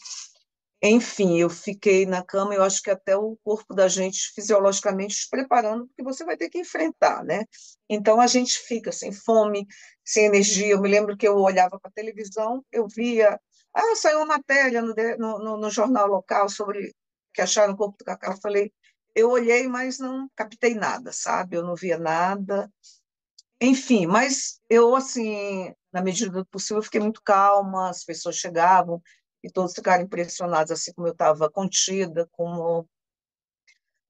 Enfim, eu fiquei na cama, eu acho que até o corpo da gente fisiologicamente se preparando, porque você vai ter que enfrentar, né? Então a gente fica sem fome, sem energia. Eu me lembro que eu olhava para a televisão, eu via, saiu uma matéria no jornal local sobre que acharam o corpo do Cacá. Eu falei, eu olhei, mas não captei nada, sabe? Eu não via nada. Enfim, mas eu, assim, na medida do possível, eu fiquei muito calma, as pessoas chegavam e todos ficaram impressionados, assim como eu estava contida, como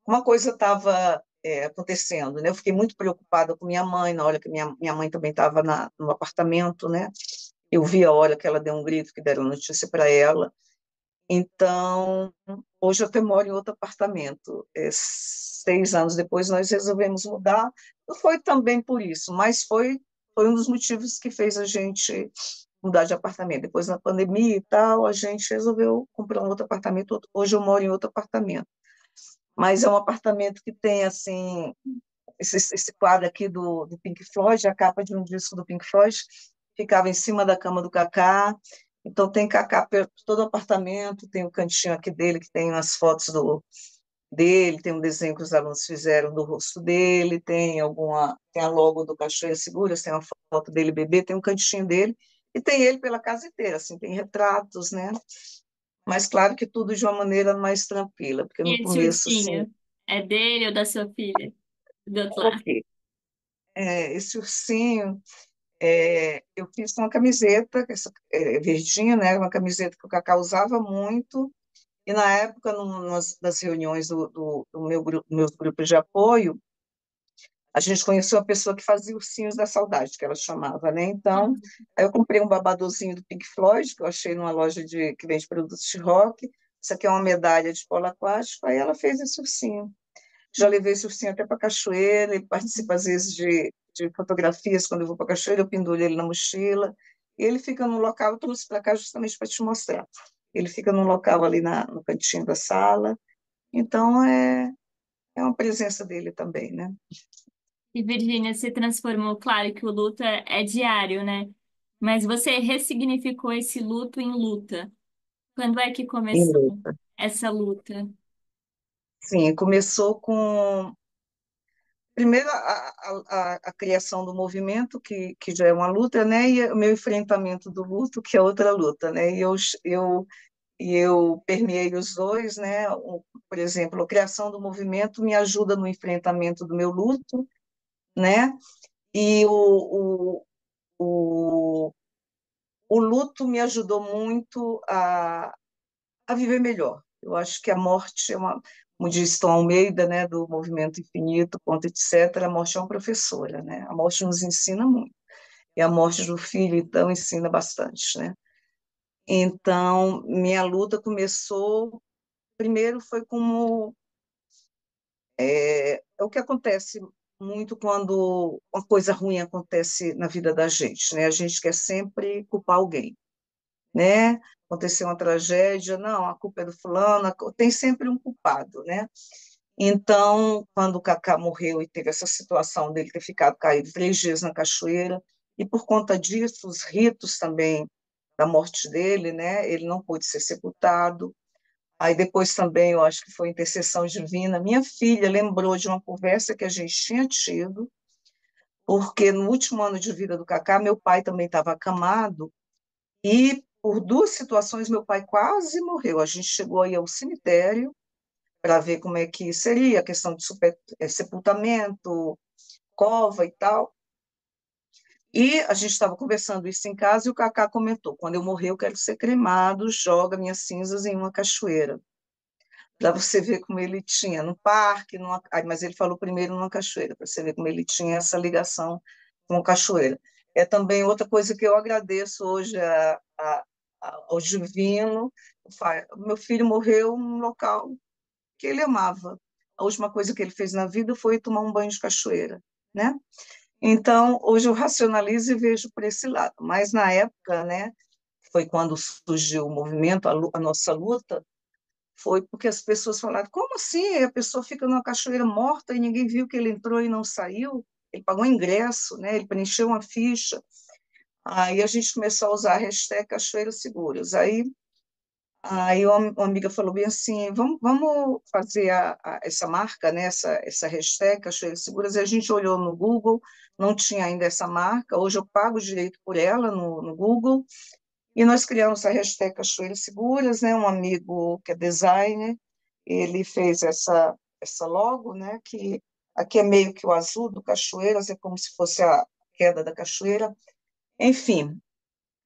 uma coisa estava acontecendo, né? Eu fiquei muito preocupada com minha mãe, na hora que minha mãe também estava no apartamento, né? Eu vi a hora que ela deu um grito, que deram notícia para ela. Então, hoje eu até moro em outro apartamento. 6 anos depois, nós resolvemos mudar. Não foi também por isso, mas foi um dos motivos que fez a gente mudar de apartamento. Depois, na pandemia e tal, a gente resolveu comprar um outro apartamento. Hoje eu moro em outro apartamento. Mas é um apartamento que tem, assim, esse quadro aqui do Pink Floyd, a capa de um disco do Pink Floyd, ficava em cima da cama do Cacá. Então tem Cacá por todo o apartamento, tem o cantinho aqui dele que tem umas fotos dele, tem um desenho que os alunos fizeram do rosto dele, tem a logo do Cachoeira Seguras, tem uma foto dele bebê, tem um cantinho dele e tem ele pela casa inteira, assim, tem retratos, né? Mas claro que tudo de uma maneira mais tranquila, porque no E esse começo, assim, ursinho? É dele ou da sua filha? Do outro lado. ok, esse ursinho, eu fiz com uma camiseta, essa, verdinha, né? Uma camiseta que o Cacá usava muito. E na época, das reuniões do meu grupo, meus grupos de apoio, a gente conheceu uma pessoa que fazia ursinhos da saudade, que ela chamava, né? Então, aí eu comprei um babadozinho do Pink Floyd, que eu achei numa loja que vende produtos de rock. Isso aqui é uma medalha de polo aquático. Aí ela fez esse ursinho. Já levei esse ursinho até para a cachoeira, ele participa às vezes de fotografias. Quando eu vou para a cachoeira, eu penduro ele na mochila. E ele fica num local, eu trouxe para cá justamente para te mostrar. Ele fica num local ali no cantinho da sala. Então, é uma presença dele também, né? E Virgínia se transformou, claro que o luto é diário, né? Mas você ressignificou esse luto em luta. Quando é que Em começou luta. essa luta? Sim, começou com, primeiro, a criação do movimento, que já é uma luta, né? E o meu enfrentamento do luto, que é outra luta, né? E eu permeei os dois, né? Por exemplo, a criação do movimento me ajuda no enfrentamento do meu luto, né? E o, o luto me ajudou muito a viver melhor. Eu acho que a morte é como diz Tom Almeida, né, do Movimento Infinito, ponto, etc., a morte é uma professora, né? A morte nos ensina muito. E a morte do filho, então, ensina bastante, né? Então, minha luta começou, primeiro foi como é o que acontece muito quando uma coisa ruim acontece na vida da gente, né? A gente quer sempre culpar alguém, né? Aconteceu uma tragédia, não, a culpa é do fulano, tem sempre um culpado, né? Então, quando o Cacá morreu e teve essa situação dele ter ficado caído 3 dias na cachoeira, e por conta disso, os ritos também da morte dele, né? Ele não pôde ser sepultado. Aí depois também, eu acho que foi intercessão divina. Minha filha lembrou de uma conversa que a gente tinha tido, porque no último ano de vida do Cacá, meu pai também estava acamado, e por duas situações, meu pai quase morreu. A gente chegou aí ao cemitério para ver como é que seria a questão de sepultamento, cova e tal. E a gente estava conversando isso em casa e o Cacá comentou: quando eu morrer, eu quero ser cremado, joga minhas cinzas em uma cachoeira. Para você ver como ele tinha, no parque, mas ele falou primeiro numa cachoeira, para você ver como ele tinha essa ligação com a cachoeira. É também outra coisa que eu agradeço hoje ao divino. Meu filho morreu num local que ele amava. A última coisa que ele fez na vida foi tomar um banho de cachoeira, né? Então, hoje eu racionalizo e vejo por esse lado. Mas na época, né, foi quando surgiu o movimento, a nossa luta, foi porque as pessoas falaram: como assim? A pessoa fica numa cachoeira morta e ninguém viu que ele entrou e não saiu? Ele pagou ingresso, né? Ele preencheu uma ficha. Aí a gente começou a usar a hashtag Cachoeiras Seguras. Aí uma amiga falou bem assim: vamos fazer essa marca, né? Essa hashtag Cachoeiras Seguras. E a gente olhou no Google, não tinha ainda essa marca. Hoje eu pago o direito por ela no Google. E nós criamos a hashtag Cachoeiras Seguras, né? Um amigo que é designer, ele fez essa logo, né? Que aqui é meio que o azul do Cachoeiras, é como se fosse a queda da cachoeira. Enfim,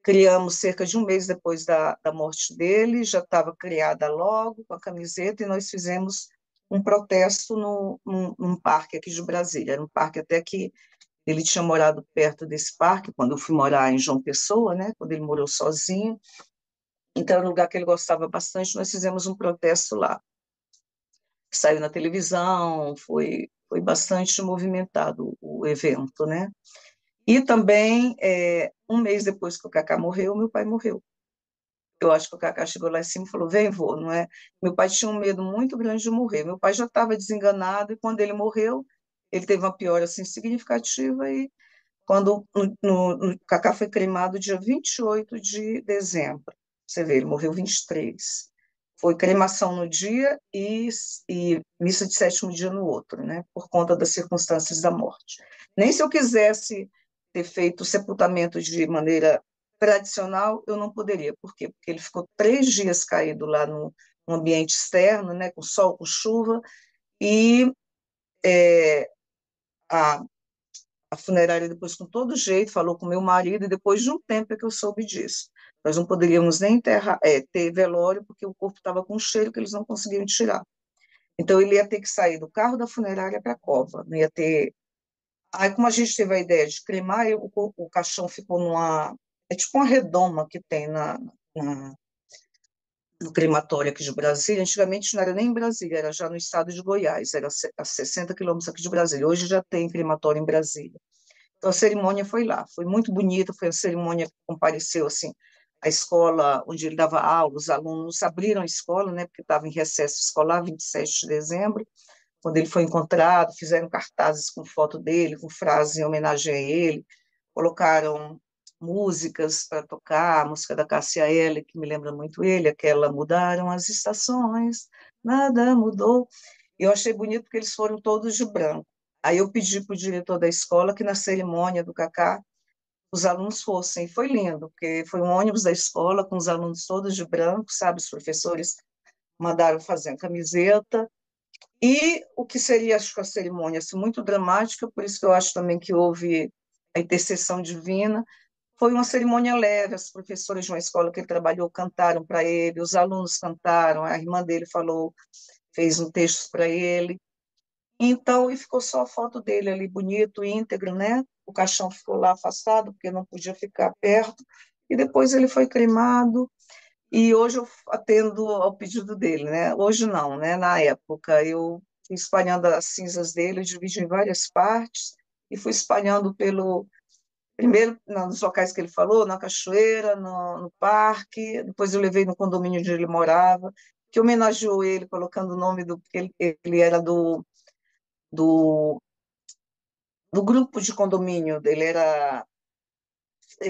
criamos cerca de um mês depois da morte dele, já estava criada logo com a camiseta, e nós fizemos um protesto num parque aqui de Brasília. Era um parque até que ele tinha morado perto desse parque, quando eu fui morar em João Pessoa, né? Quando ele morou sozinho. Então, era um lugar que ele gostava bastante, nós fizemos um protesto lá. Saiu na televisão, foi bastante movimentado o evento, né? E também, um mês depois que o Cacá morreu, meu pai morreu. Eu acho que o Cacá chegou lá em cima e falou: vem, vô, não é? Meu pai tinha um medo muito grande de morrer. Meu pai já estava desenganado, e quando ele morreu, ele teve uma piora assim, significativa, e quando o Cacá foi cremado dia 28 de dezembro. Você vê, ele morreu 23. Foi cremação no dia e missa de sétimo dia no outro, né? Por conta das circunstâncias da morte. Nem se eu quisesse ter feito o sepultamento de maneira tradicional, eu não poderia. Por quê? Porque ele ficou 3 dias caído lá no ambiente externo, né? Com sol, com chuva, e é, a a funerária depois, com todo jeito, falou com meu marido, e depois de um tempo é que eu soube disso. Nós não poderíamos nem ter velório, porque o corpo estava com cheiro que eles não conseguiam tirar. Então, ele ia ter que sair do carro da funerária para a cova. Não ia ter. Aí, como a gente teve a ideia de cremar, o caixão ficou numa. É tipo uma redoma que tem na, no crematório aqui de Brasília. Antigamente não era nem em Brasília, era já no estado de Goiás, era a 60 quilômetros aqui de Brasília. Hoje já tem crematório em Brasília. Então, a cerimônia foi lá, foi muito bonita, foi a cerimônia que compareceu, assim, a escola onde ele dava aula, os alunos abriram a escola, né, porque estava em recesso escolar, 27 de dezembro, quando ele foi encontrado, fizeram cartazes com foto dele, com frases em homenagem a ele, colocaram músicas para tocar, a música da Cássia Eller, que me lembra muito ele, aquela Mudaram as Estações, Nada Mudou. Eu achei bonito porque eles foram todos de branco. Aí eu pedi para o diretor da escola que na cerimônia do Cacá os alunos fossem. Foi lindo, porque foi um ônibus da escola com os alunos todos de branco, sabe? Os professores mandaram fazer a camiseta. E o que seria, acho que a cerimônia assim, muito dramática, por isso que eu acho também que houve a intercessão divina, foi uma cerimônia leve, as professoras de uma escola que ele trabalhou cantaram para ele, os alunos cantaram, a irmã dele falou, fez um texto para ele. Então, e ficou só a foto dele ali, bonito, íntegro, né? O caixão ficou lá afastado, porque não podia ficar perto. E depois ele foi cremado. E hoje eu atendo ao pedido dele, né? Hoje não, né? Na época, eu fui espalhando as cinzas dele, eu dividi em várias partes e fui espalhando primeiro nos locais que ele falou, na cachoeira, no parque, depois eu levei no condomínio onde ele morava, que homenageou ele, colocando o nome porque ele era do, do grupo de condomínio, ele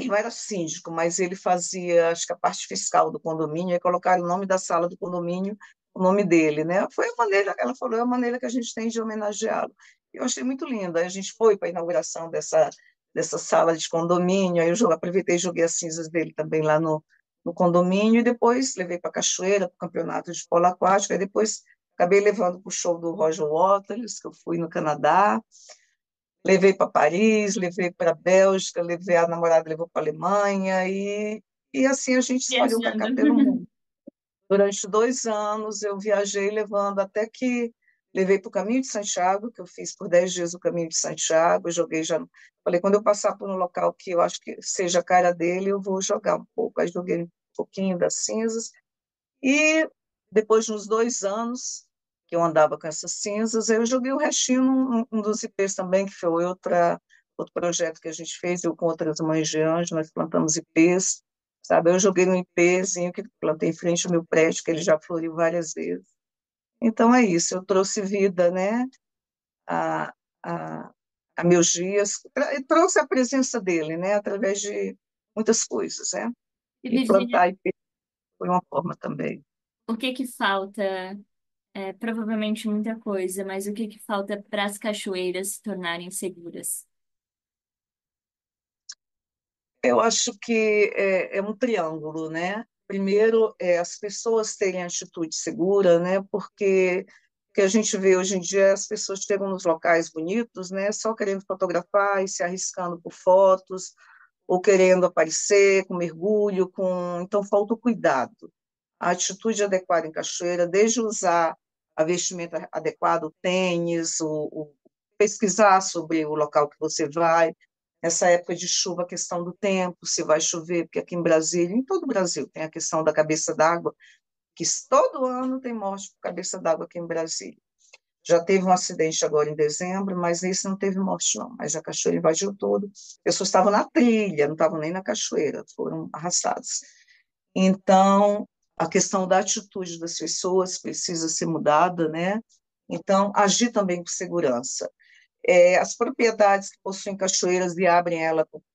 não era síndico, mas ele fazia, acho que a parte fiscal do condomínio, e colocaram o nome da sala do condomínio, o nome dele, né? Foi a maneira, ela falou, é a maneira que a gente tem de homenageá-lo. Eu achei muito linda. Aí a gente foi para a inauguração dessa sala de condomínio, aí eu aproveitei e joguei as cinzas dele também lá no no condomínio, e depois levei para a cachoeira, para o campeonato de polo aquático, e depois acabei levando para o show do Roger Waters, que eu fui no Canadá, levei para Paris, levei para a Bélgica, levei a namorada, levou para a Alemanha, e assim a gente espalhou o Viajando. cacá pelo mundo. Durante 2 anos eu viajei levando até que levei para o Caminho de Santiago, que eu fiz por 10 dias o Caminho de Santiago, eu joguei já, falei, quando eu passar por um local que eu acho que seja a cara dele, eu vou jogar um pouco, aí joguei um pouquinho das cinzas, e depois de uns 2 anos que eu andava com essas cinzas, eu joguei o restinho num dos ipês também, que foi outro projeto que a gente fez, eu com outras mães de anjo, nós plantamos ipês, sabe? Eu joguei no ipêzinho que plantei em frente ao meu prédio, que ele já floriu várias vezes. Então é isso, eu trouxe vida, né, a, a, a meus dias, e trouxe a presença dele, né, através de muitas coisas, né? E E Virgínia, plantar ipê foi uma forma também. o que que falta? Provavelmente muita coisa, mas o que que falta para as cachoeiras se tornarem seguras? Eu acho que é um triângulo, né? Primeiro, as pessoas terem atitude segura, né? Porque o que a gente vê hoje em dia é as pessoas chegam nos locais bonitos, né? Só querendo fotografar e se arriscando por fotos, ou querendo aparecer com mergulho, então falta o cuidado. A atitude adequada em cachoeira, desde usar a vestimenta adequada, o tênis, pesquisar sobre o local que você vai. Essa época de chuva, a questão do tempo, se vai chover, porque aqui em Brasília, em todo o Brasil, tem a questão da cabeça d'água, que todo ano tem morte por cabeça d'água aqui em Brasília. Já teve um acidente agora em dezembro, mas nesse não teve morte, não. Mas a cachoeira invadiu tudo. As pessoas estavam na trilha, não estavam nem na cachoeira, foram arrastadas. Então, a questão da atitude das pessoas precisa ser mudada, né? Então, agir também com segurança. As propriedades que possuem cachoeiras e abrem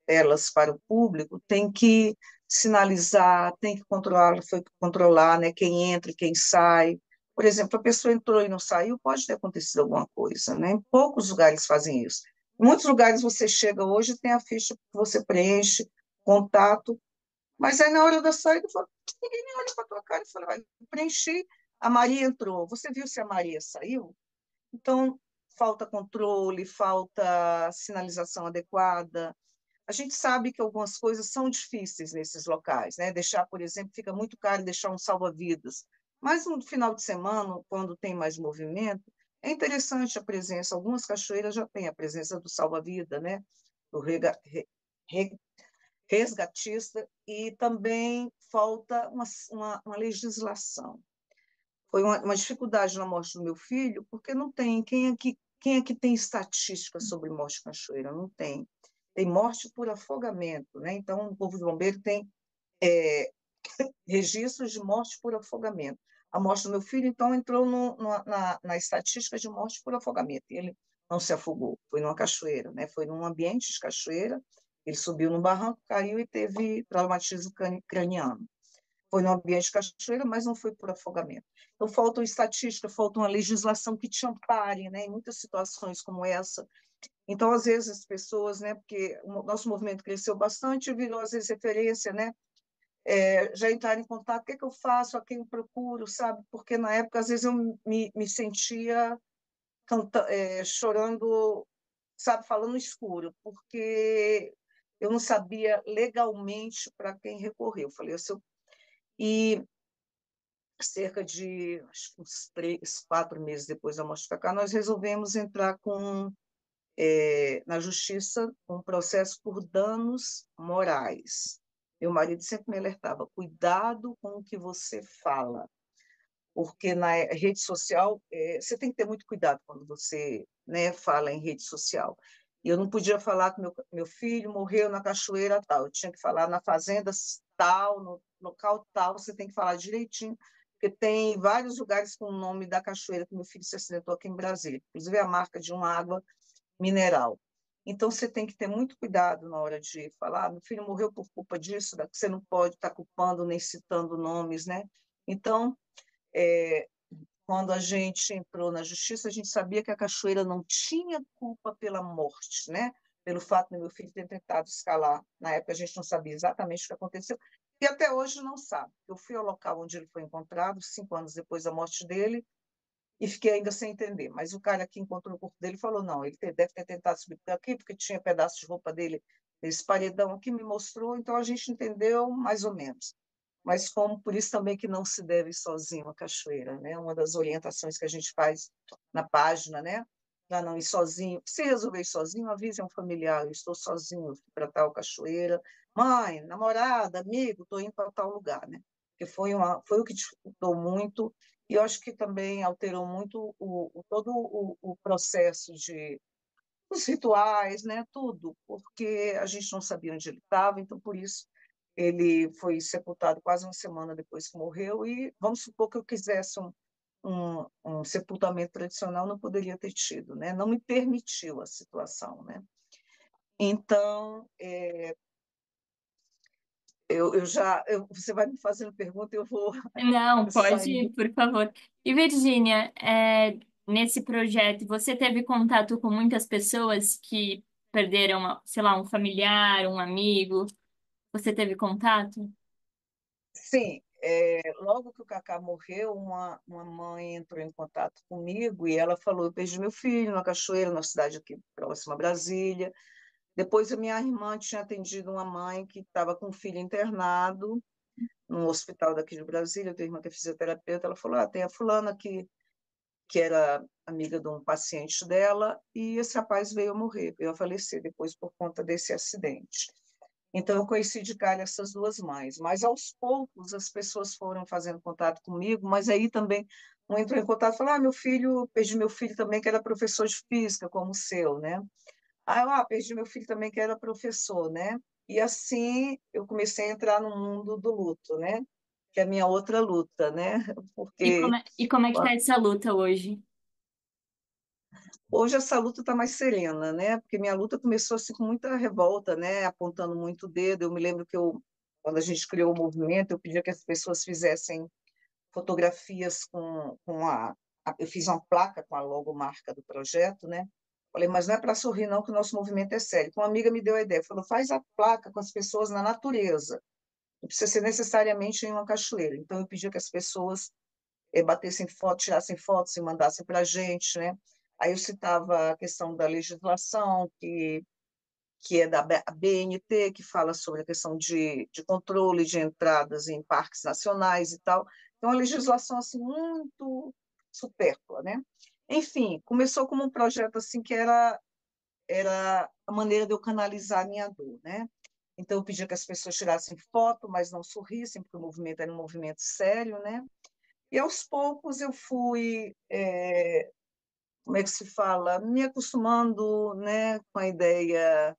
elas para o público têm que sinalizar, tem que controlar, foi controlar, né, quem entra e quem sai. Por exemplo, a pessoa entrou e não saiu, pode ter acontecido alguma coisa, né? Em poucos lugares fazem isso. Em muitos lugares você chega hoje, tem a ficha que você preenche, contato, mas aí na hora da saída, ninguém nem olha para a tua cara e fala, vai, preenchi, a Maria entrou, você viu se a Maria saiu? Então, falta controle, falta sinalização adequada. A gente sabe que algumas coisas são difíceis nesses locais, né? Deixar, por exemplo, fica muito caro deixar um salva-vidas. Mas no final de semana, quando tem mais movimento, é interessante a presença. Algumas cachoeiras já têm a presença do salva-vida, né? Do re- resgatista, e também falta uma legislação. Foi uma dificuldade na morte do meu filho, porque não tem. Quem é que tem estatística sobre morte de cachoeira? Não tem. Tem morte por afogamento, né? Então, o Corpo de Bombeiro tem é, registros de morte por afogamento. A morte do meu filho, então, entrou na estatística de morte por afogamento. Ele não se afogou, foi numa cachoeira, né? Foi num ambiente de cachoeira, ele subiu no barranco, caiu e teve traumatismo craniano. Foi no ambiente de cachoeira, mas não foi por afogamento. Então, falta estatística, falta uma legislação que te ampare, né, em muitas situações como essa. Então, às vezes, as pessoas, né, porque o nosso movimento cresceu bastante, virou, às vezes, referência, né, já entraram em contato, o que é que eu faço, a quem eu procuro, sabe? Porque, na época, às vezes, eu me sentia chorando, sabe, falando escuro, porque eu não sabia legalmente para quem recorrer. Eu falei, e cerca de acho que uns 3, 4 meses depois da morte de Cacá, nós resolvemos entrar na justiça com um processo por danos morais. Meu marido sempre me alertava: cuidado com o que você fala, porque na rede social você tem que ter muito cuidado quando você, né, fala em rede social. E eu não podia falar que meu filho morreu na cachoeira tal, eu tinha que falar na fazenda tal, no local tal, você tem que falar direitinho, porque tem vários lugares com o nome da cachoeira que meu filho se acidentou aqui em Brasília, inclusive a marca de uma água mineral. Então, você tem que ter muito cuidado na hora de falar, meu filho morreu por culpa disso, você não pode estar culpando nem citando nomes, né? Então, é, quando a gente entrou na justiça, a gente sabia que a cachoeira não tinha culpa pela morte, né? Pelo fato do meu filho ter tentado escalar. Na época, a gente não sabia exatamente o que aconteceu. e até hoje não sabe. Eu fui ao local onde ele foi encontrado, 5 anos depois da morte dele, e fiquei ainda sem entender. Mas o cara que encontrou o corpo dele falou: não, ele deve ter tentado subir por aqui, porque tinha pedaço de roupa dele, esse paredão aqui me mostrou, então a gente entendeu mais ou menos. Mas como por isso também que não se deve ir sozinho à cachoeira, né? Uma das orientações que a gente faz na página, né? Para não ir sozinho. Se resolver ir sozinho, avise um familiar: eu estou sozinho para tal cachoeira. Mãe, namorada, amigo, estou indo para tal lugar, né? Porque foi o que dificultou muito e eu acho que também alterou muito todo o processo de os rituais, né, tudo, porque a gente não sabia onde ele estava, então por isso ele foi sepultado quase uma semana depois que morreu e vamos supor que eu quisesse um sepultamento tradicional, não poderia ter tido, né, não me permitiu a situação, né. Então, você vai me fazendo pergunta e eu vou Não, pode saindo. ir, por favor. E Virgínia, nesse projeto, você teve contato com muitas pessoas que perderam, sei lá, um familiar, um amigo? Você teve contato? Sim, logo que o Cacá morreu, uma mãe entrou em contato comigo e ela falou: eu perdi meu filho na cachoeira, na cidade aqui próxima a Brasília. Depois a minha irmã tinha atendido uma mãe que estava com um filho internado num hospital daqui de Brasília. Eu tenho uma irmã que é fisioterapeuta. Ela falou: tem a fulana que era amiga de um paciente dela e esse rapaz veio a morrer, veio a falecer depois por conta desse acidente. Então, eu conheci de cara essas duas mães, mas aos poucos as pessoas foram fazendo contato comigo, mas aí também um entrou em contato e falou: meu filho, perdi meu filho também, que era professor de física, como o seu, né? Perdi meu filho também, que era professor, né? E assim eu comecei a entrar no mundo do luto, né? Que é a minha outra luta, né? Porque E como é que tá essa luta hoje? hoje essa luta está mais serena, né? Porque minha luta começou assim com muita revolta, né? Apontando muito o dedo. Eu me lembro que quando a gente criou o movimento, eu pedia que as pessoas fizessem fotografias eu fiz uma placa com a logomarca do projeto, né? Falei, mas não é para sorrir não, que o nosso movimento é sério. Então, uma amiga me deu a ideia, falou, faz a placa com as pessoas na natureza. Não precisa ser necessariamente em uma cachoeira. Então, eu pedi que as pessoas batessem fotos, tirassem fotos e mandassem para a gente, né? Aí eu citava a questão da legislação, que é da BNT, que fala sobre a questão de controle de entradas em parques nacionais e tal. Então, a legislação assim muito supérflua, né? Enfim, começou como um projeto assim que era a maneira de eu canalizar a minha dor, né? Então, eu pedia que as pessoas tirassem foto, mas não sorrissem, porque o movimento era um movimento sério, né? E aos poucos eu fui, como é que se fala, me acostumando, né, com a ideia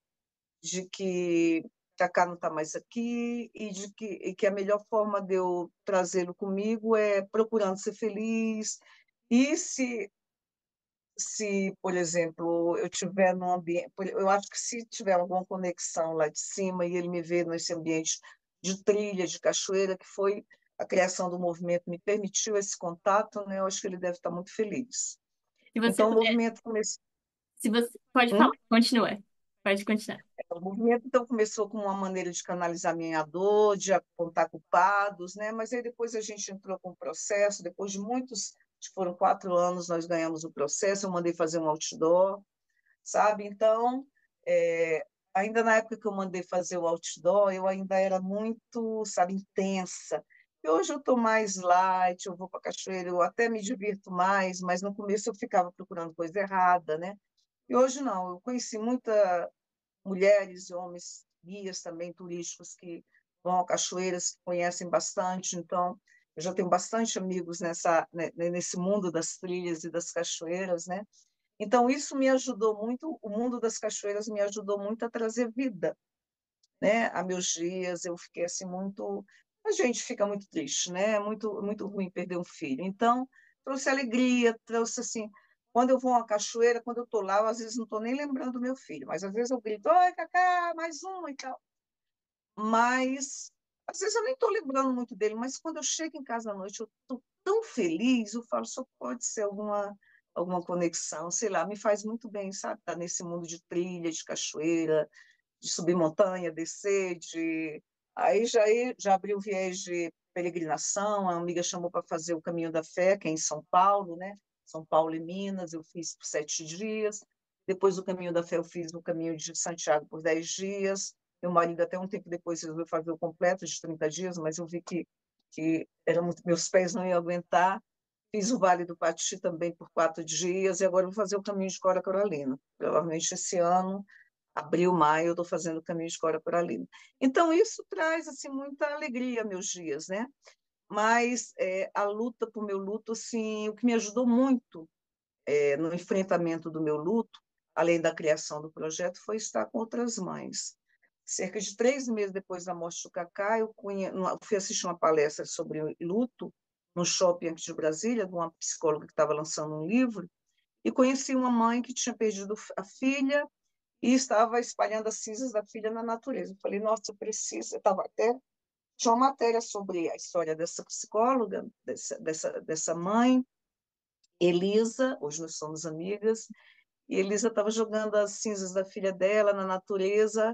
de que Cacá não está mais aqui e que a melhor forma de eu trazê-lo comigo é procurando ser feliz. E se, por exemplo, eu tiver num ambiente, eu acho que se tiver alguma conexão lá de cima e ele me ver nesse ambiente de trilha, de cachoeira, que foi a criação do movimento, me permitiu esse contato, né? Eu acho que ele deve estar muito feliz. Se você Então, o puder, movimento começou. se você pode falar, continua. Pode continuar. O movimento, então, começou com uma maneira de canalizar minha dor, de apontar culpados, né? Mas aí depois a gente entrou com o processo, depois de muitos, acho que foram 4 anos, nós ganhamos o processo, eu mandei fazer um outdoor, sabe? Então, é, ainda na época que eu mandei fazer o outdoor, eu ainda era muito, sabe, intensa. E hoje eu estou mais light, eu vou para a cachoeira, eu até me divirto mais, mas no começo eu ficava procurando coisa errada, né? E hoje não, eu conheci muita mulheres e homens guias também turísticos que vão a cachoeiras, que conhecem bastante, então eu já tenho bastante amigos nesse mundo das trilhas e das cachoeiras, né? Então isso me ajudou muito, o mundo das cachoeiras me ajudou muito a trazer vida, né, a meus dias. Eu fiquei assim muito, a gente fica muito triste, né? É muito muito ruim perder um filho. Então trouxe alegria, trouxe assim, quando eu vou a uma cachoeira, quando eu estou lá, eu, às vezes não estou nem lembrando do meu filho, mas às vezes eu grito, oi, Cacá, mais um e tal. Mas às vezes eu nem estou lembrando muito dele, mas quando eu chego em casa à noite, eu estou tão feliz, eu falo, só pode ser alguma conexão, sei lá, me faz muito bem, sabe? Estar nesse mundo de trilha, de cachoeira, de subir montanha, descer, de Aí já abri o viés de peregrinação, a amiga chamou para fazer o Caminho da Fé, que é em São Paulo, né? São Paulo e Minas, eu fiz por 7 dias. Depois do Caminho da Fé, eu fiz o Caminho de Santiago por 10 dias. Meu marido, até um tempo depois, resolveu fazer o completo de 30 dias, mas eu vi que era muito, meus pés não iam aguentar. Fiz o Vale do Pati também por 4 dias, e agora eu vou fazer o Caminho de Cora Coralina. Provavelmente esse ano, abril, maio, eu estou fazendo o Caminho de Cora Coralina. Então, isso traz assim, muita alegria meus dias, né? Mas a luta por meu luto, assim, o que me ajudou muito no enfrentamento do meu luto, além da criação do projeto, foi estar com outras mães. Cerca de 3 meses depois da morte do Cacá, eu fui assistir uma palestra sobre luto no shopping aqui de Brasília, de uma psicóloga que estava lançando um livro, e conheci uma mãe que tinha perdido a filha e estava espalhando as cinzas da filha na natureza. Eu falei, nossa, eu preciso. Tinha uma matéria sobre a história dessa psicóloga, dessa mãe, Elisa, hoje nós somos amigas, e Elisa estava jogando as cinzas da filha dela na natureza,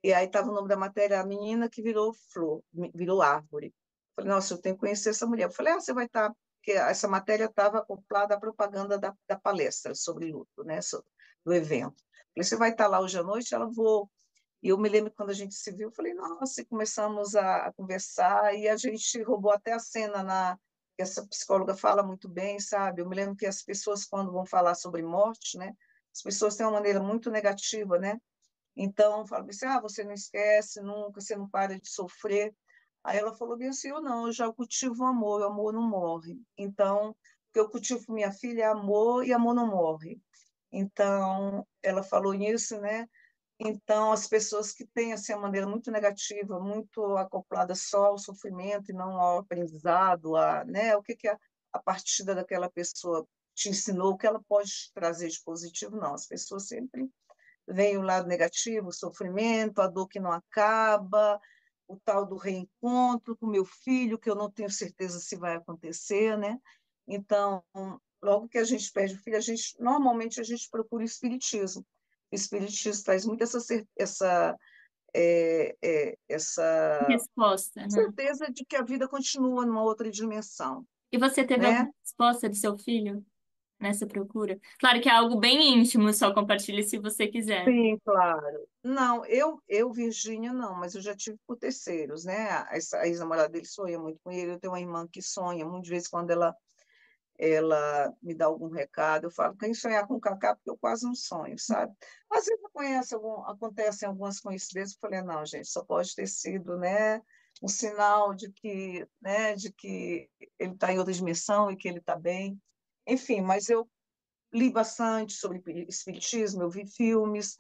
e aí estava o nome da matéria, a menina que virou flor, virou árvore. Eu falei, nossa, eu tenho que conhecer essa mulher. Eu falei, você vai estar, porque essa matéria estava acoplada à propaganda da palestra sobre luto, né, do evento. Eu falei, você vai estar lá hoje à noite? Ela vou. E eu me lembro quando a gente se viu, eu falei, nossa, e começamos a conversar, e a gente roubou até a cena que essa psicóloga fala muito bem, sabe? Eu me lembro que as pessoas, quando vão falar sobre morte, né, as pessoas têm uma maneira muito negativa, né? Então, fala assim, você não esquece nunca, você não para de sofrer. Aí ela falou bem assim, eu não, eu já cultivo o amor não morre. Então, o que eu cultivo para minha filha é amor, e amor não morre. Então, ela falou nisso, né? Então, as pessoas que têm assim, a maneira muito negativa, muito acoplada só ao sofrimento e não ao aprendizado, né, o que a partida daquela pessoa te ensinou, o que ela pode trazer de positivo, não. As pessoas sempre veem o lado negativo, o sofrimento, a dor que não acaba, o tal do reencontro com meu filho, que eu não tenho certeza se vai acontecer, né? Então, logo que a gente perde o filho, normalmente a gente procura o espiritismo. O espiritismo traz muito essa Resposta, né? certeza de que a vida continua numa outra dimensão, E você teve né? alguma resposta do seu filho nessa procura? Claro que é algo bem íntimo, só compartilhe se você quiser. Sim, claro. Não, Virgínia, não, mas eu já tive por terceiros, né? A ex-namorada dele sonha muito com ele, eu tenho uma irmã que sonha, muitas vezes quando ela me dá algum recado, eu falo, quem sonhar com o Cacá, porque eu quase não sonho, sabe? Às vezes acontecem algumas coincidências, eu falei, não, gente, só pode ter sido, né, um sinal de que ele está em outra dimensão e que ele está bem. Enfim, mas eu li bastante sobre espiritismo, eu vi filmes,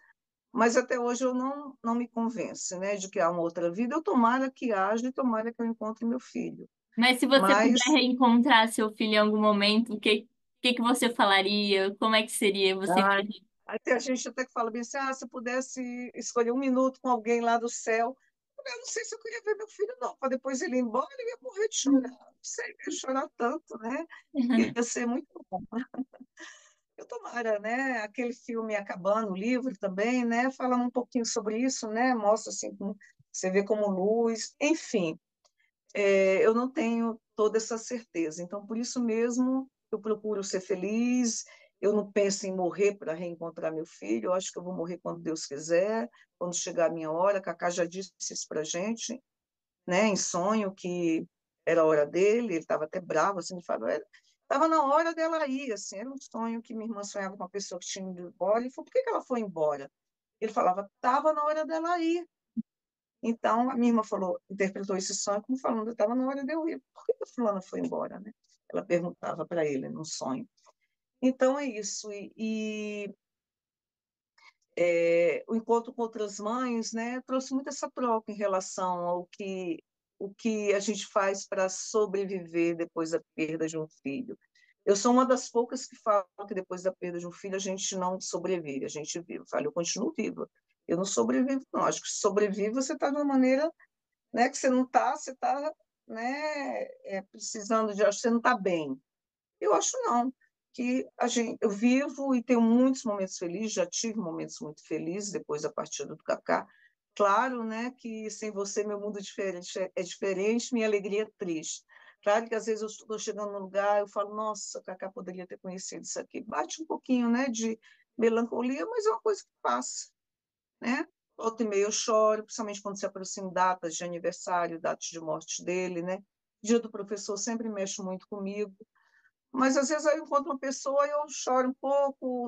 mas até hoje eu não me convenço, né, de que há uma outra vida. Eu tomara que haja e tomara que eu encontre meu filho. Mas se você puder Mas, reencontrar seu filho em algum momento, o que você falaria? Como é que seria? Você ai, faria? até a gente até que fala bem assim, se eu pudesse escolher um minuto com alguém lá do céu, eu não sei se eu queria ver meu filho, não, para depois ele ir embora, ele ia morrer de chorar. Não sei, eu ia chorar tanto, né? Ia ser muito bom. Eu tomara, né? Aquele filme Acabando, o livro também, né? Fala um pouquinho sobre isso, né? Mostra assim, você vê como luz, enfim. Eu não tenho toda essa certeza. Então, por isso mesmo, eu procuro ser feliz. Eu não penso em morrer para reencontrar meu filho. Eu acho que eu vou morrer quando Deus quiser, quando chegar a minha hora. Cacá já disse isso para a gente, né, em sonho, que era a hora dele. Ele estava até bravo, assim, ele falou, estava na hora dela ir, assim, era um sonho que minha irmã sonhava com uma pessoa que tinha ido embora. Ele falou, por que que ela foi embora? Ele falava, estava na hora dela ir. Então, a minha irmã falou, interpretou esse sonho como falando, estava na hora de eu ir. Por que a fulana foi embora, né? Ela perguntava para ele num sonho. Então, é isso. O encontro com outras mães, né, trouxe muito essa troca em relação o que a gente faz para sobreviver depois da perda de um filho. Eu sou uma das poucas que falam que depois da perda de um filho a gente não sobrevive, a gente vive. Eu falo, eu continuo viva. Eu não sobrevivo, não. Acho que sobrevive você está de uma maneira, né, que você está, né, precisando de, acho que você não está bem. Eu acho não, que eu vivo e tenho muitos momentos felizes, já tive momentos muito felizes depois da partida do Cacá, Claro, né, que sem você meu mundo é diferente, minha alegria é triste. Claro que às vezes eu estou chegando num lugar, eu falo, nossa, o Cacá poderia ter conhecido isso aqui. Bate um pouquinho, né, de melancolia, mas é uma coisa que passa, né? Volta e meia eu choro, principalmente quando se aproximam datas de aniversário, datas de morte dele, né? Dia do professor sempre mexe muito comigo, mas às vezes eu encontro uma pessoa e eu choro um pouco,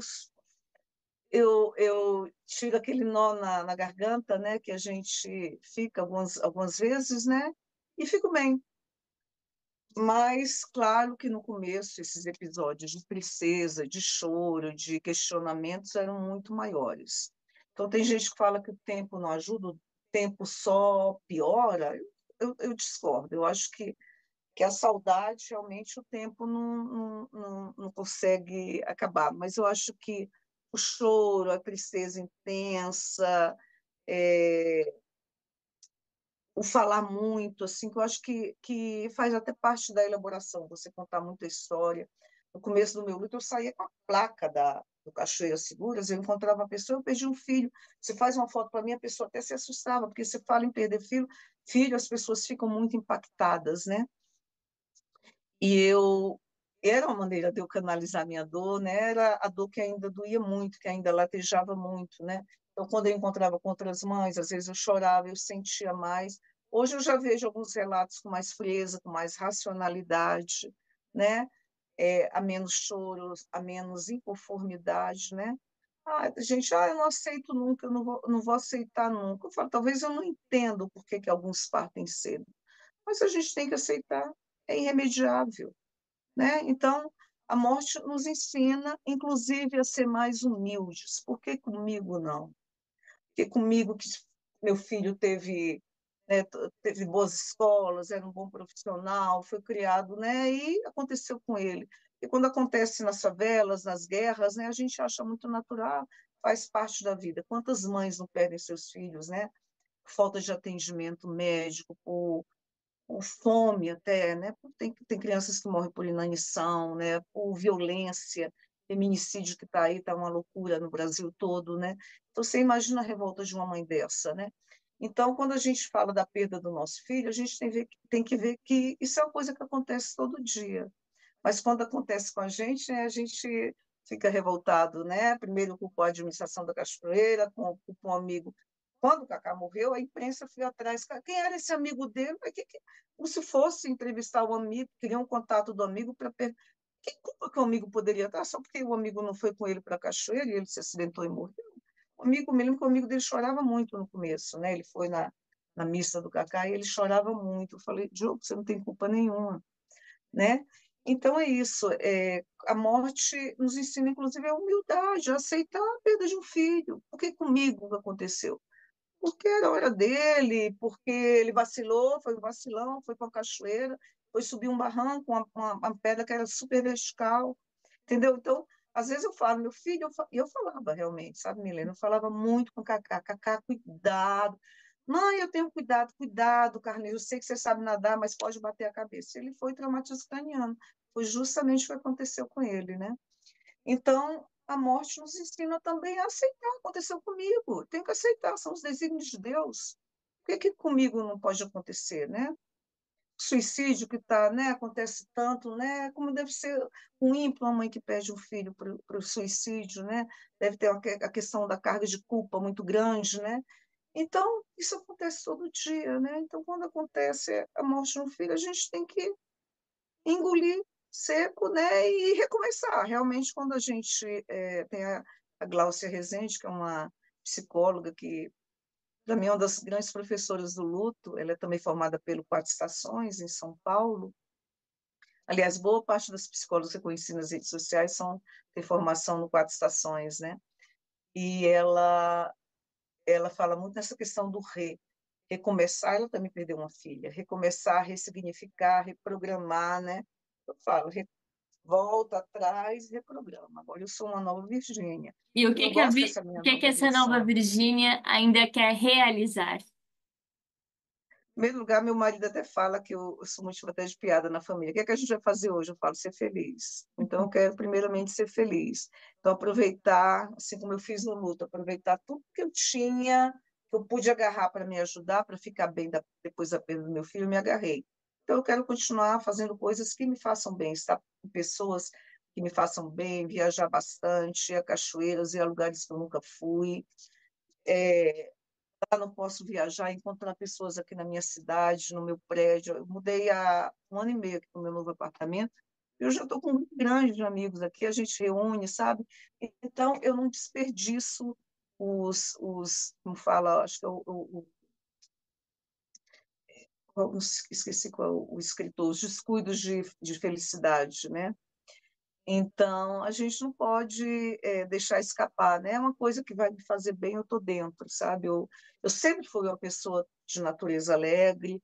eu tiro aquele nó na garganta, né, que a gente fica algumas vezes, né, e fico bem. Mas, claro que no começo, esses episódios de tristeza, de choro, de questionamentos eram muito maiores. Então, tem gente que fala que o tempo não ajuda, o tempo só piora. Eu discordo. Eu acho que a saudade, realmente, o tempo não consegue acabar. Mas eu acho que o choro, a tristeza intensa, é, o falar muito, assim, que eu acho que faz até parte da elaboração, você contar muita história. No começo do meu luto, eu saía com a placa do Cachoeira Seguras, eu encontrava uma pessoa, eu perdi um filho. Você faz uma foto para mim, a pessoa até se assustava, porque você fala em perder filho, as pessoas ficam muito impactadas, né? E eu era uma maneira de eu canalizar minha dor, né? Era a dor que ainda doía muito, que ainda latejava muito, né? Então, quando eu encontrava com outras mães, às vezes eu chorava, eu sentia mais. Hoje eu já vejo alguns relatos com mais frieza, com mais racionalidade, né? Há menos choros, há menos inconformidade, né? Gente, eu não aceito nunca, eu não vou aceitar nunca. Eu falo, talvez eu não entenda por que que alguns partem cedo, mas a gente tem que aceitar, é irremediável, né? Então, a morte nos ensina, inclusive, a ser mais humildes. Por que comigo não? Porque comigo que meu filho teve, né, teve boas escolas, era um bom profissional, foi criado, né? E aconteceu com ele. E quando acontece nas favelas, nas guerras, né, a gente acha muito natural, faz parte da vida. Quantas mães não perdem seus filhos, né? Por falta de atendimento médico, por fome até, né? Tem crianças que morrem por inanição, né? Por violência, feminicídio que está aí, está uma loucura no Brasil todo, né? Então, você imagina a revolta de uma mãe dessa, né? Então, quando a gente fala da perda do nosso filho, a gente tem que ver que isso é uma coisa que acontece todo dia. Mas quando acontece com a gente, né, a gente fica revoltado, né? Primeiro culpou a administração da Cachoeira, culpou um amigo. Quando o Cacá morreu, a imprensa foi atrás. Quem era esse amigo dele? Como se fosse entrevistar o amigo, queria um contato do amigo para que culpa que o amigo poderia dar só porque o amigo não foi com ele para a Cachoeira e ele se acidentou e morreu? O amigo, me lembro que o amigo dele chorava muito no começo, né? Ele foi na missa do Cacá e ele chorava muito. Eu falei, Diogo, você não tem culpa nenhuma, né? Então é isso. A morte nos ensina, inclusive, a humildade, a aceitar a perda de um filho. Por que comigo aconteceu? Porque era a hora dele, porque ele vacilou, foi um vacilão, foi para a cachoeira, foi subir um barranco, uma pedra que era super vertical, entendeu? Então, às vezes eu falo, meu filho, e eu falava realmente, sabe, Milena? Eu falava muito com o Cacá, Cacá, cuidado. Mãe, eu tenho cuidado, cuidado, Carlinhos, eu sei que você sabe nadar, mas pode bater a cabeça. Ele foi traumatismo craniano, foi justamente o que aconteceu com ele, né? Então, a morte nos ensina também a aceitar. Aconteceu comigo, tenho que aceitar, são os desígnios de Deus. Por que comigo não pode acontecer, né? Suicídio que tá, né, acontece tanto, né? Como deve ser ruim para uma mãe que perde um filho para o suicídio, né? Deve ter a questão da carga de culpa muito grande, né? Então, isso acontece todo dia, né? Então, quando acontece a morte de um filho, a gente tem que engolir seco, né, e recomeçar. Realmente, quando a gente tem a Gláucia Rezende, que é uma psicóloga que, para mim, é uma das grandes professoras do luto, ela é também formada pelo Quatro Estações, em São Paulo. Aliás, boa parte das psicólogas que eu conheci nas redes sociais têm formação no Quatro Estações, né? E ela fala muito nessa questão do recomeçar. Ela também perdeu uma filha, recomeçar, ressignificar, reprogramar, né? Eu falo, volta atrás, reprograma. Agora eu sou uma nova Virgínia. E o Eu que não que, gosto dessa o minha que que nova essa nova versão. Virgínia ainda quer realizar? Em primeiro lugar, meu marido até fala que eu sou motivo até de piada na família. O que é que a gente vai fazer hoje? Eu falo, ser feliz. Então, eu quero primeiramente ser feliz. Então, aproveitar, assim como eu fiz no luto, aproveitar tudo que eu tinha que eu pude agarrar para me ajudar, para ficar bem depois da perda do meu filho, eu me agarrei. Então, eu quero continuar fazendo coisas que me façam bem, estar com pessoas que me façam bem, viajar bastante, ir a cachoeiras e a lugares que eu nunca fui. Lá não posso viajar, encontrar pessoas aqui na minha cidade, no meu prédio. Eu mudei há um ano e meio aqui para o meu novo apartamento. Eu já estou com um grupo grande de amigos aqui, a gente reúne, sabe? Então, eu não desperdiço como fala, acho que é esqueci qual é o escritor, os descuidos de felicidade, né? Então, a gente não pode deixar escapar, né? É uma coisa que vai me fazer bem, eu estou dentro, sabe? Eu sempre fui uma pessoa de natureza alegre.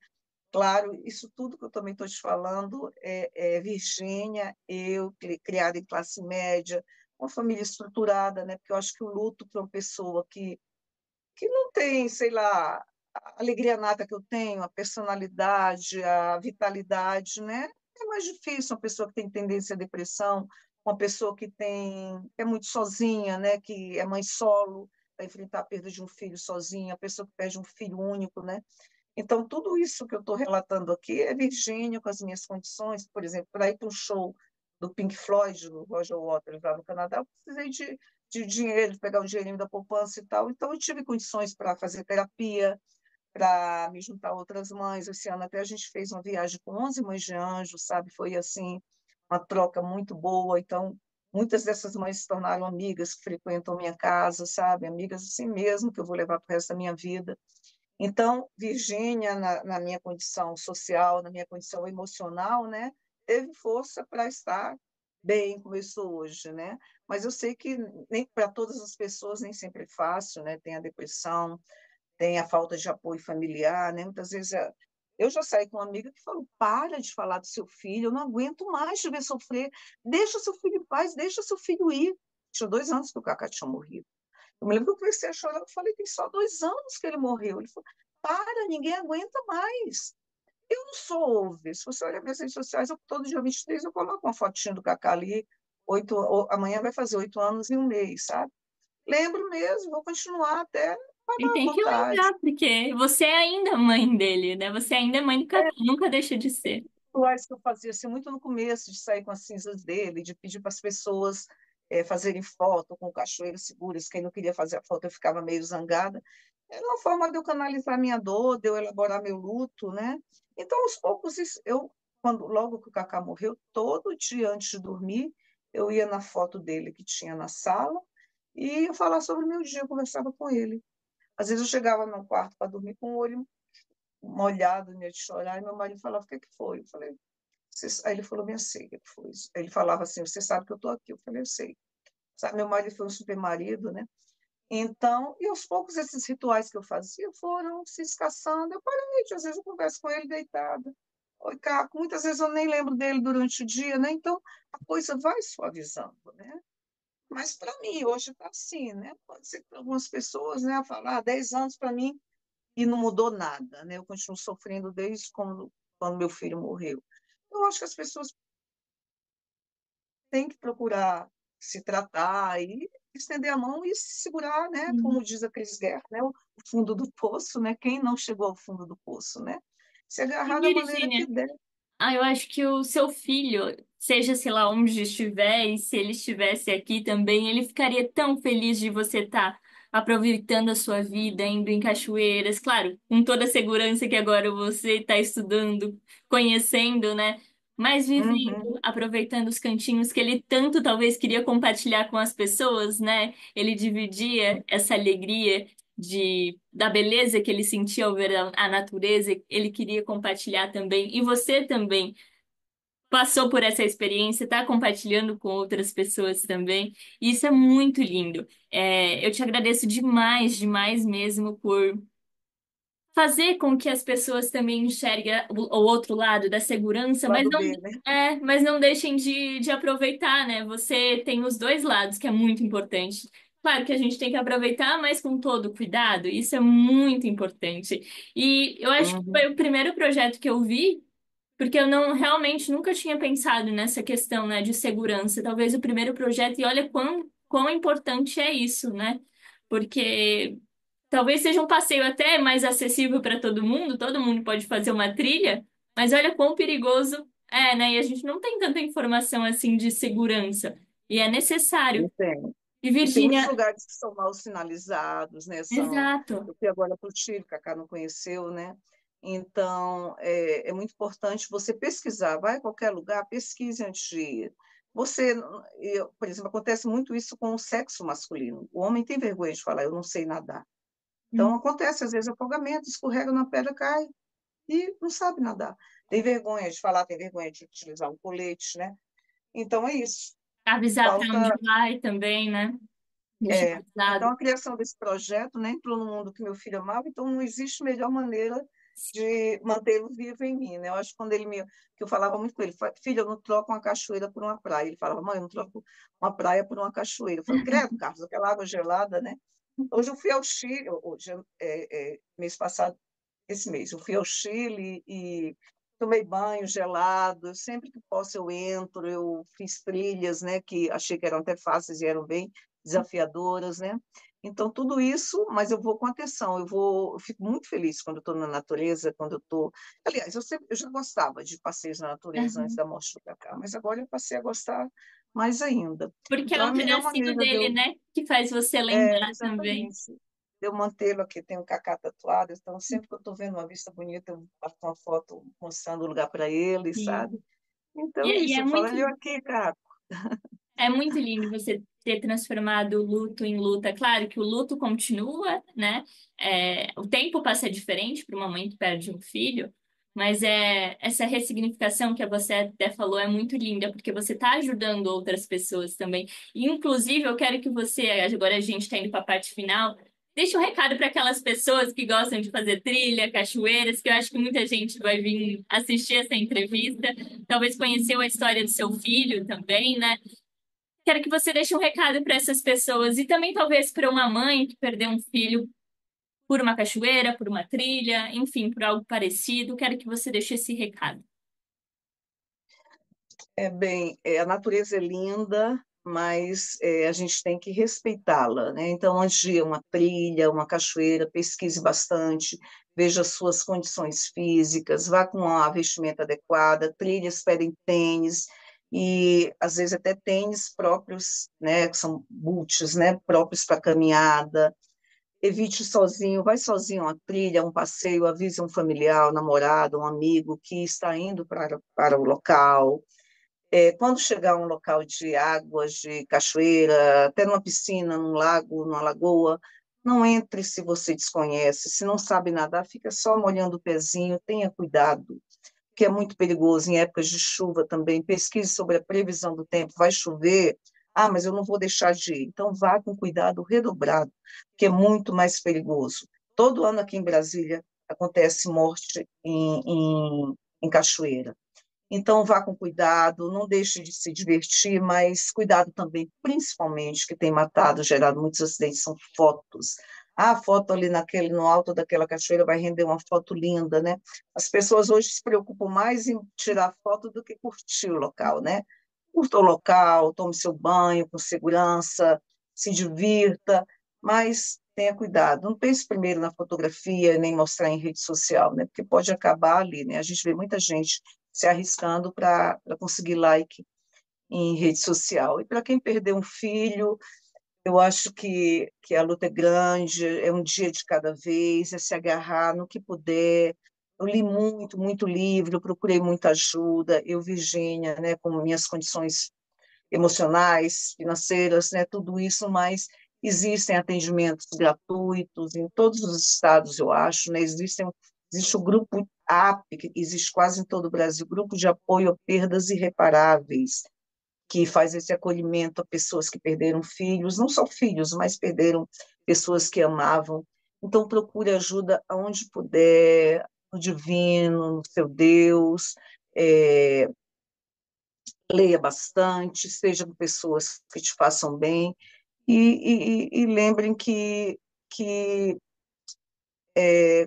Claro, isso tudo que eu também estou te falando é Virgínia, eu, criada em classe média, uma família estruturada, né? Porque eu acho que o luto para uma pessoa que não tem, sei lá, a alegria nata que eu tenho, a personalidade, a vitalidade, né? É mais difícil uma pessoa que tem tendência à depressão, uma pessoa que é muito sozinha, né? Que é mãe solo, vai enfrentar a perda de um filho sozinha, a pessoa que perde um filho único, né? Então, tudo isso que eu estou relatando aqui é Virgínia, com as minhas condições, por exemplo, para ir para um show do Pink Floyd, do Roger Waters, lá no Canadá, eu precisei de dinheiro, de pegar o dinheirinho da poupança e tal. Então, eu tive condições para fazer terapia, para me juntar a outras mães. Esse ano até a gente fez uma viagem com 11 mães de anjo, sabe? Foi, assim, uma troca muito boa. Então, muitas dessas mães se tornaram amigas que frequentam minha casa, sabe? Amigas assim mesmo, que eu vou levar para o resto da minha vida. Então, Virgínia, na minha condição social, na minha condição emocional, né, teve força para estar bem como eu estou hoje, né? Mas eu sei que nem para todas as pessoas nem sempre é fácil, né? Tem a depressão, tem a falta de apoio familiar, né? Muitas vezes eu já saí com uma amiga que falou: para de falar do seu filho, eu não aguento mais te ver sofrer, deixa seu filho em paz, deixa seu filho ir. Tinha 2 anos que o Cacá tinha morrido. Eu me lembro que eu comecei a chorar, eu falei, tem só 2 anos que ele morreu. Ele falou, para, ninguém aguenta mais. Eu não sou over. Se você olhar minhas redes sociais, todo dia 23 eu coloco uma fotinha do Cacá ali, amanhã vai fazer 8 anos e um mês, sabe? Lembro mesmo, vou continuar até E parar à tem que vontade. lembrar, porque você é ainda mãe dele, né? Você ainda é mãe do Cacá, nunca deixa de ser. Rituais que eu fazia assim, muito no começo, de sair com as cinzas dele, de pedir para as pessoas fazerem foto com cachoeiras seguras. Quem não queria fazer a foto, eu ficava meio zangada. Era uma forma de eu canalizar minha dor, de eu elaborar meu luto, né? Então, aos poucos, logo que o Cacá morreu, todo dia antes de dormir, eu ia na foto dele que tinha na sala e ia falar sobre o meu dia, eu conversava com ele. Às vezes eu chegava no quarto para dormir com o olho molhado, meio de chorar, e meu marido falava: o que é que foi? Eu falei: aí ele falou bem assim, que foi isso. Ele falava assim, você sabe que eu estou aqui. Eu falei, eu sei. Sabe, meu marido foi um super marido, né? Então, e aos poucos esses rituais que eu fazia foram se escassando. Eu parei, às vezes eu converso com ele deitada. Oi, Caco, muitas vezes eu nem lembro dele durante o dia, né? Então, a coisa vai suavizando, né? Mas para mim, hoje está assim, né? Pode ser que para algumas pessoas, né, falar 10 anos para mim e não mudou nada, né? Eu continuo sofrendo desde quando meu filho morreu. Eu acho que as pessoas tem que procurar se tratar e estender a mão e se segurar, né? Como diz a Cris Guerra, né? O fundo do poço, né? Quem não chegou ao fundo do poço, né? Se E agarrar da maneira que Virgínia, der. eu acho que o seu filho, seja, sei lá, onde estiver, e se ele estivesse aqui também, ele ficaria tão feliz de você estar aproveitando a sua vida, indo em cachoeiras, claro, com toda a segurança que agora você está estudando, conhecendo, né? Mas Uhum, vivendo, aproveitando os cantinhos que ele tanto talvez queria compartilhar com as pessoas, né? Ele dividia essa alegria da beleza que ele sentia ao ver a natureza, ele queria compartilhar também. E você também passou por essa experiência, está compartilhando com outras pessoas também. E isso é muito lindo. Eu te agradeço demais, demais mesmo por fazer com que as pessoas também enxerguem o outro lado da segurança, lado B, né? mas não deixem de aproveitar, né? Você tem os dois lados, que é muito importante. Claro que a gente tem que aproveitar, mas com todo cuidado, isso é muito importante. E eu acho que Uhum. foi o primeiro projeto que eu vi, porque eu não realmente nunca tinha pensado nessa questão, né, de segurança. Talvez o primeiro projeto, e olha quão importante é isso, né? Porque Talvez seja um passeio até mais acessível para todo mundo pode fazer uma trilha, mas olha quão perigoso é, né? E a gente não tem tanta informação assim de segurança. E é necessário. Não tem. E E tem muitos Virgínia, lugares que são mal sinalizados, né? exato. Eu fui agora para o Chile, que a Cacá não conheceu, né? Então, é muito importante você pesquisar. Vai a qualquer lugar, pesquise antes de ir. Por exemplo, acontece muito isso com o sexo masculino. O homem tem vergonha de falar, eu não sei nadar. Então, Hum. acontece, às vezes, afogamento, escorrega na pedra, cai e não sabe nadar. Tem vergonha de falar, tem vergonha de utilizar um colete, né? Então, é isso. Avisar para onde Falta vai também, né? Deixar Então, avisado. a criação desse projeto, né, entrou no mundo que meu filho amava, então não existe melhor maneira de mantê-lo vivo em mim, né? Eu acho que que eu falava muito com ele, filho, eu não troco uma cachoeira por uma praia. Ele falava, mãe, eu não troco uma praia por uma cachoeira. Eu falei, credo, Carlos, aquela água gelada, né? Hoje eu fui ao Chile, mês passado, esse mês, eu fui ao Chile e tomei banho gelado. Sempre que posso eu entro, eu fiz trilhas, né, que achei que eram até fáceis e eram bem desafiadoras, né? Então tudo isso, mas eu vou com atenção. Eu fico muito feliz quando estou na natureza, quando eu estou. Aliás, eu já gostava de passeios na natureza antes Uhum. da morte do Cacá, mas agora eu passei a gostar mais ainda. Porque é Então é um a melhor pedacinho maneira de dele, eu né? Que faz você lembrar também. exatamente. De eu mantê-lo aqui, tem um cacá tatuado, então sempre que eu estou vendo uma vista bonita, eu faço uma foto mostrando o lugar para ele, sabe? Sim. Então é E isso, é eu falo, muito olha eu aqui, cara. É muito lindo você ter transformado o luto em luta. Claro que o luto continua, né? O tempo passa diferente para uma mãe que perde um filho, mas essa ressignificação que você até falou é muito linda, porque você está ajudando outras pessoas também. E, inclusive, eu quero que você, agora a gente está indo para a parte final, deixe um recado para aquelas pessoas que gostam de fazer trilha, cachoeiras, que eu acho que muita gente vai vir assistir essa entrevista, talvez conheceu a história do seu filho também, né? Quero que você deixe um recado para essas pessoas e também talvez para uma mãe que perdeu um filho por uma cachoeira, por uma trilha, enfim, por algo parecido. Quero que você deixe esse recado. A natureza é linda, mas a gente tem que respeitá-la, né? Então, antes de ir a uma trilha, uma cachoeira, pesquise bastante, veja as suas condições físicas, vá com a vestimenta adequada, trilhas pedem tênis, e às vezes até tênis próprios, né, que são boots, né, próprios para caminhada. Evite ir sozinho, vai sozinho a uma trilha, um passeio, avise um familiar, um namorado, um amigo que está indo para o local. Quando chegar a um local de águas, de cachoeira, até numa piscina, num lago, numa lagoa, não entre se você desconhece. Se não sabe nadar, fica só molhando o pezinho, tenha cuidado, que é muito perigoso em épocas de chuva também. Pesquise sobre a previsão do tempo. Vai chover? Ah, mas eu não vou deixar de ir. Então vá com cuidado redobrado, que é muito mais perigoso. Todo ano aqui em Brasília acontece morte em cachoeira. Então, vá com cuidado, não deixe de se divertir, mas cuidado também, principalmente, que tem matado, gerado muitos acidentes, são fotos. A foto ali no alto daquela cachoeira vai render uma foto linda, né? As pessoas hoje se preocupam mais em tirar foto do que curtir o local, né? Curta o local, tome seu banho com segurança, se divirta, mas tenha cuidado. Não pense primeiro na fotografia, nem mostrar em rede social, né? Porque pode acabar ali, né? A gente vê muita gente se arriscando para conseguir like em rede social. E para quem perdeu um filho, eu acho que a luta é grande, é um dia de cada vez, é se agarrar no que puder. Eu li muito, muito livro, procurei muita ajuda. Eu, Virgínia, né, com minhas condições emocionais, financeiras, né, tudo isso, mas existem atendimentos gratuitos em todos os estados, eu acho, né, existe o grupo AP, que existe quase em todo o Brasil, Grupo de Apoio a Perdas Irreparáveis, que faz esse acolhimento a pessoas que perderam filhos, não só filhos, mas perderam pessoas que amavam. Então, procure ajuda aonde puder, no divino, no seu Deus, é, leia bastante, seja com pessoas que te façam bem, e lembrem que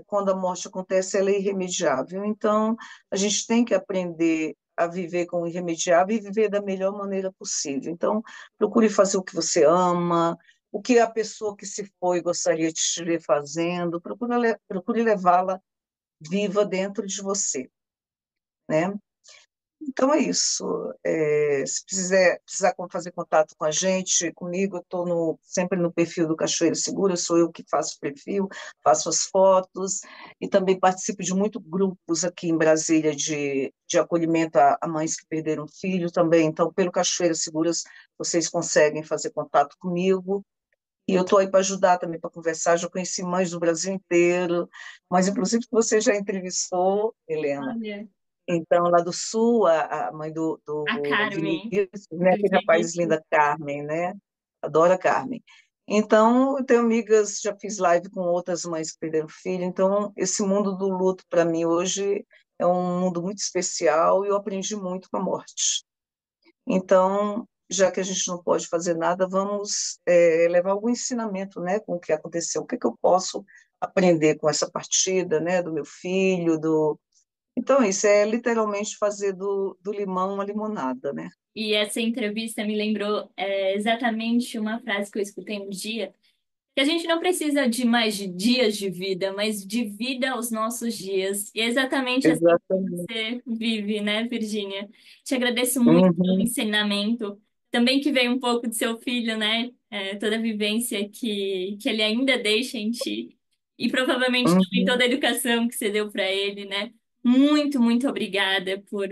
quando a morte acontece, ela é irremediável. Então, a gente tem que aprender a viver com o irremediável e viver da melhor maneira possível. Então, procure fazer o que você ama, o que a pessoa que se foi gostaria de te ver fazendo, procure levá-la viva dentro de você, né? Então é isso. Se precisar fazer contato com a gente, comigo, eu estou sempre no perfil do Cachoeira Segura, sou eu que faço o perfil, faço as fotos, e também participo de muitos grupos aqui em Brasília de acolhimento a mães que perderam filho também. Então, pelo Cachoeira Seguras, vocês conseguem fazer contato comigo. E eu estou aí para ajudar também, para conversar. Já conheci mães do Brasil inteiro, mas inclusive que você já entrevistou, Helena. Olha, Então, lá do Sul, a mãe a do Carmen, Vinícius, né? do Aquele rapaz Vinícius. linda, Carmen, né? Adoro a Carmen. Então, eu tenho amigas, já fiz live com outras mães que perderam filho. Então, esse mundo do luto, para mim, hoje, é um mundo muito especial e eu aprendi muito com a morte. Então, já que a gente não pode fazer nada, vamos levar algum ensinamento, né, com o que aconteceu. O que que eu posso aprender com essa partida, né, do meu filho, do... Então, isso é literalmente fazer do limão uma limonada, né? E essa entrevista me lembrou exatamente uma frase que eu escutei um dia, que a gente não precisa de mais de dias de vida, mas de vida aos nossos dias. E é exatamente assim que Exatamente. você vive, né, Virgínia? Te agradeço muito pelo Uhum, ensinamento, também que veio um pouco do seu filho, né? Toda a vivência que ele ainda deixa em ti. E provavelmente também uhum. toda a educação que você deu para ele, né? Muito, muito obrigada por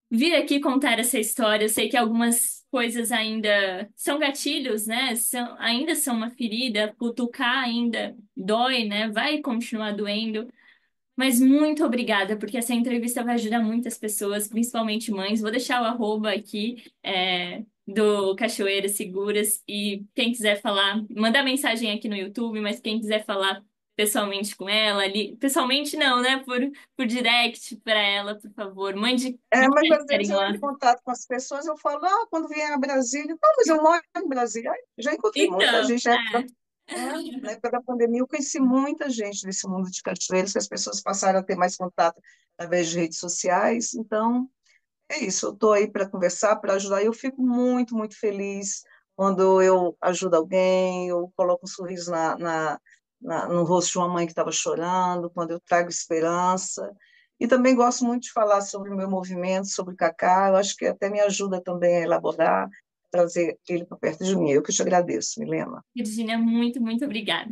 vir aqui contar essa história. Eu sei que algumas coisas ainda são gatilhos, né? Ainda são uma ferida, cutucar ainda dói, né? Vai continuar doendo. Mas muito obrigada, porque essa entrevista vai ajudar muitas pessoas, principalmente mães. Vou deixar o arroba aqui, do Cachoeira Seguras. E quem quiser falar, mandar mensagem aqui no YouTube, mas quem quiser falar pessoalmente com ela, ali, pessoalmente não, né? Por direct para ela, por favor. Mande Mas mensagem às vezes eu entro em carinhosa. contato com as pessoas, eu falo, quando vier a Brasília, não, mas eu moro em Brasília. Ai, já encontrei muita Então, gente, na época da pandemia, eu conheci muita gente desse mundo de cachoeiras, que as pessoas passaram a ter mais contato através de redes sociais. Então, é isso, eu estou aí para conversar, para ajudar. E eu fico muito, muito feliz quando eu ajudo alguém, eu coloco um sorriso no rosto de uma mãe que estava chorando, quando eu trago esperança. E também gosto muito de falar sobre o meu movimento, sobre o Cacá. Eu acho que até me ajuda também a elaborar, trazer ele para perto de mim. Eu que te agradeço, Milena. Virginia, muito, muito obrigada.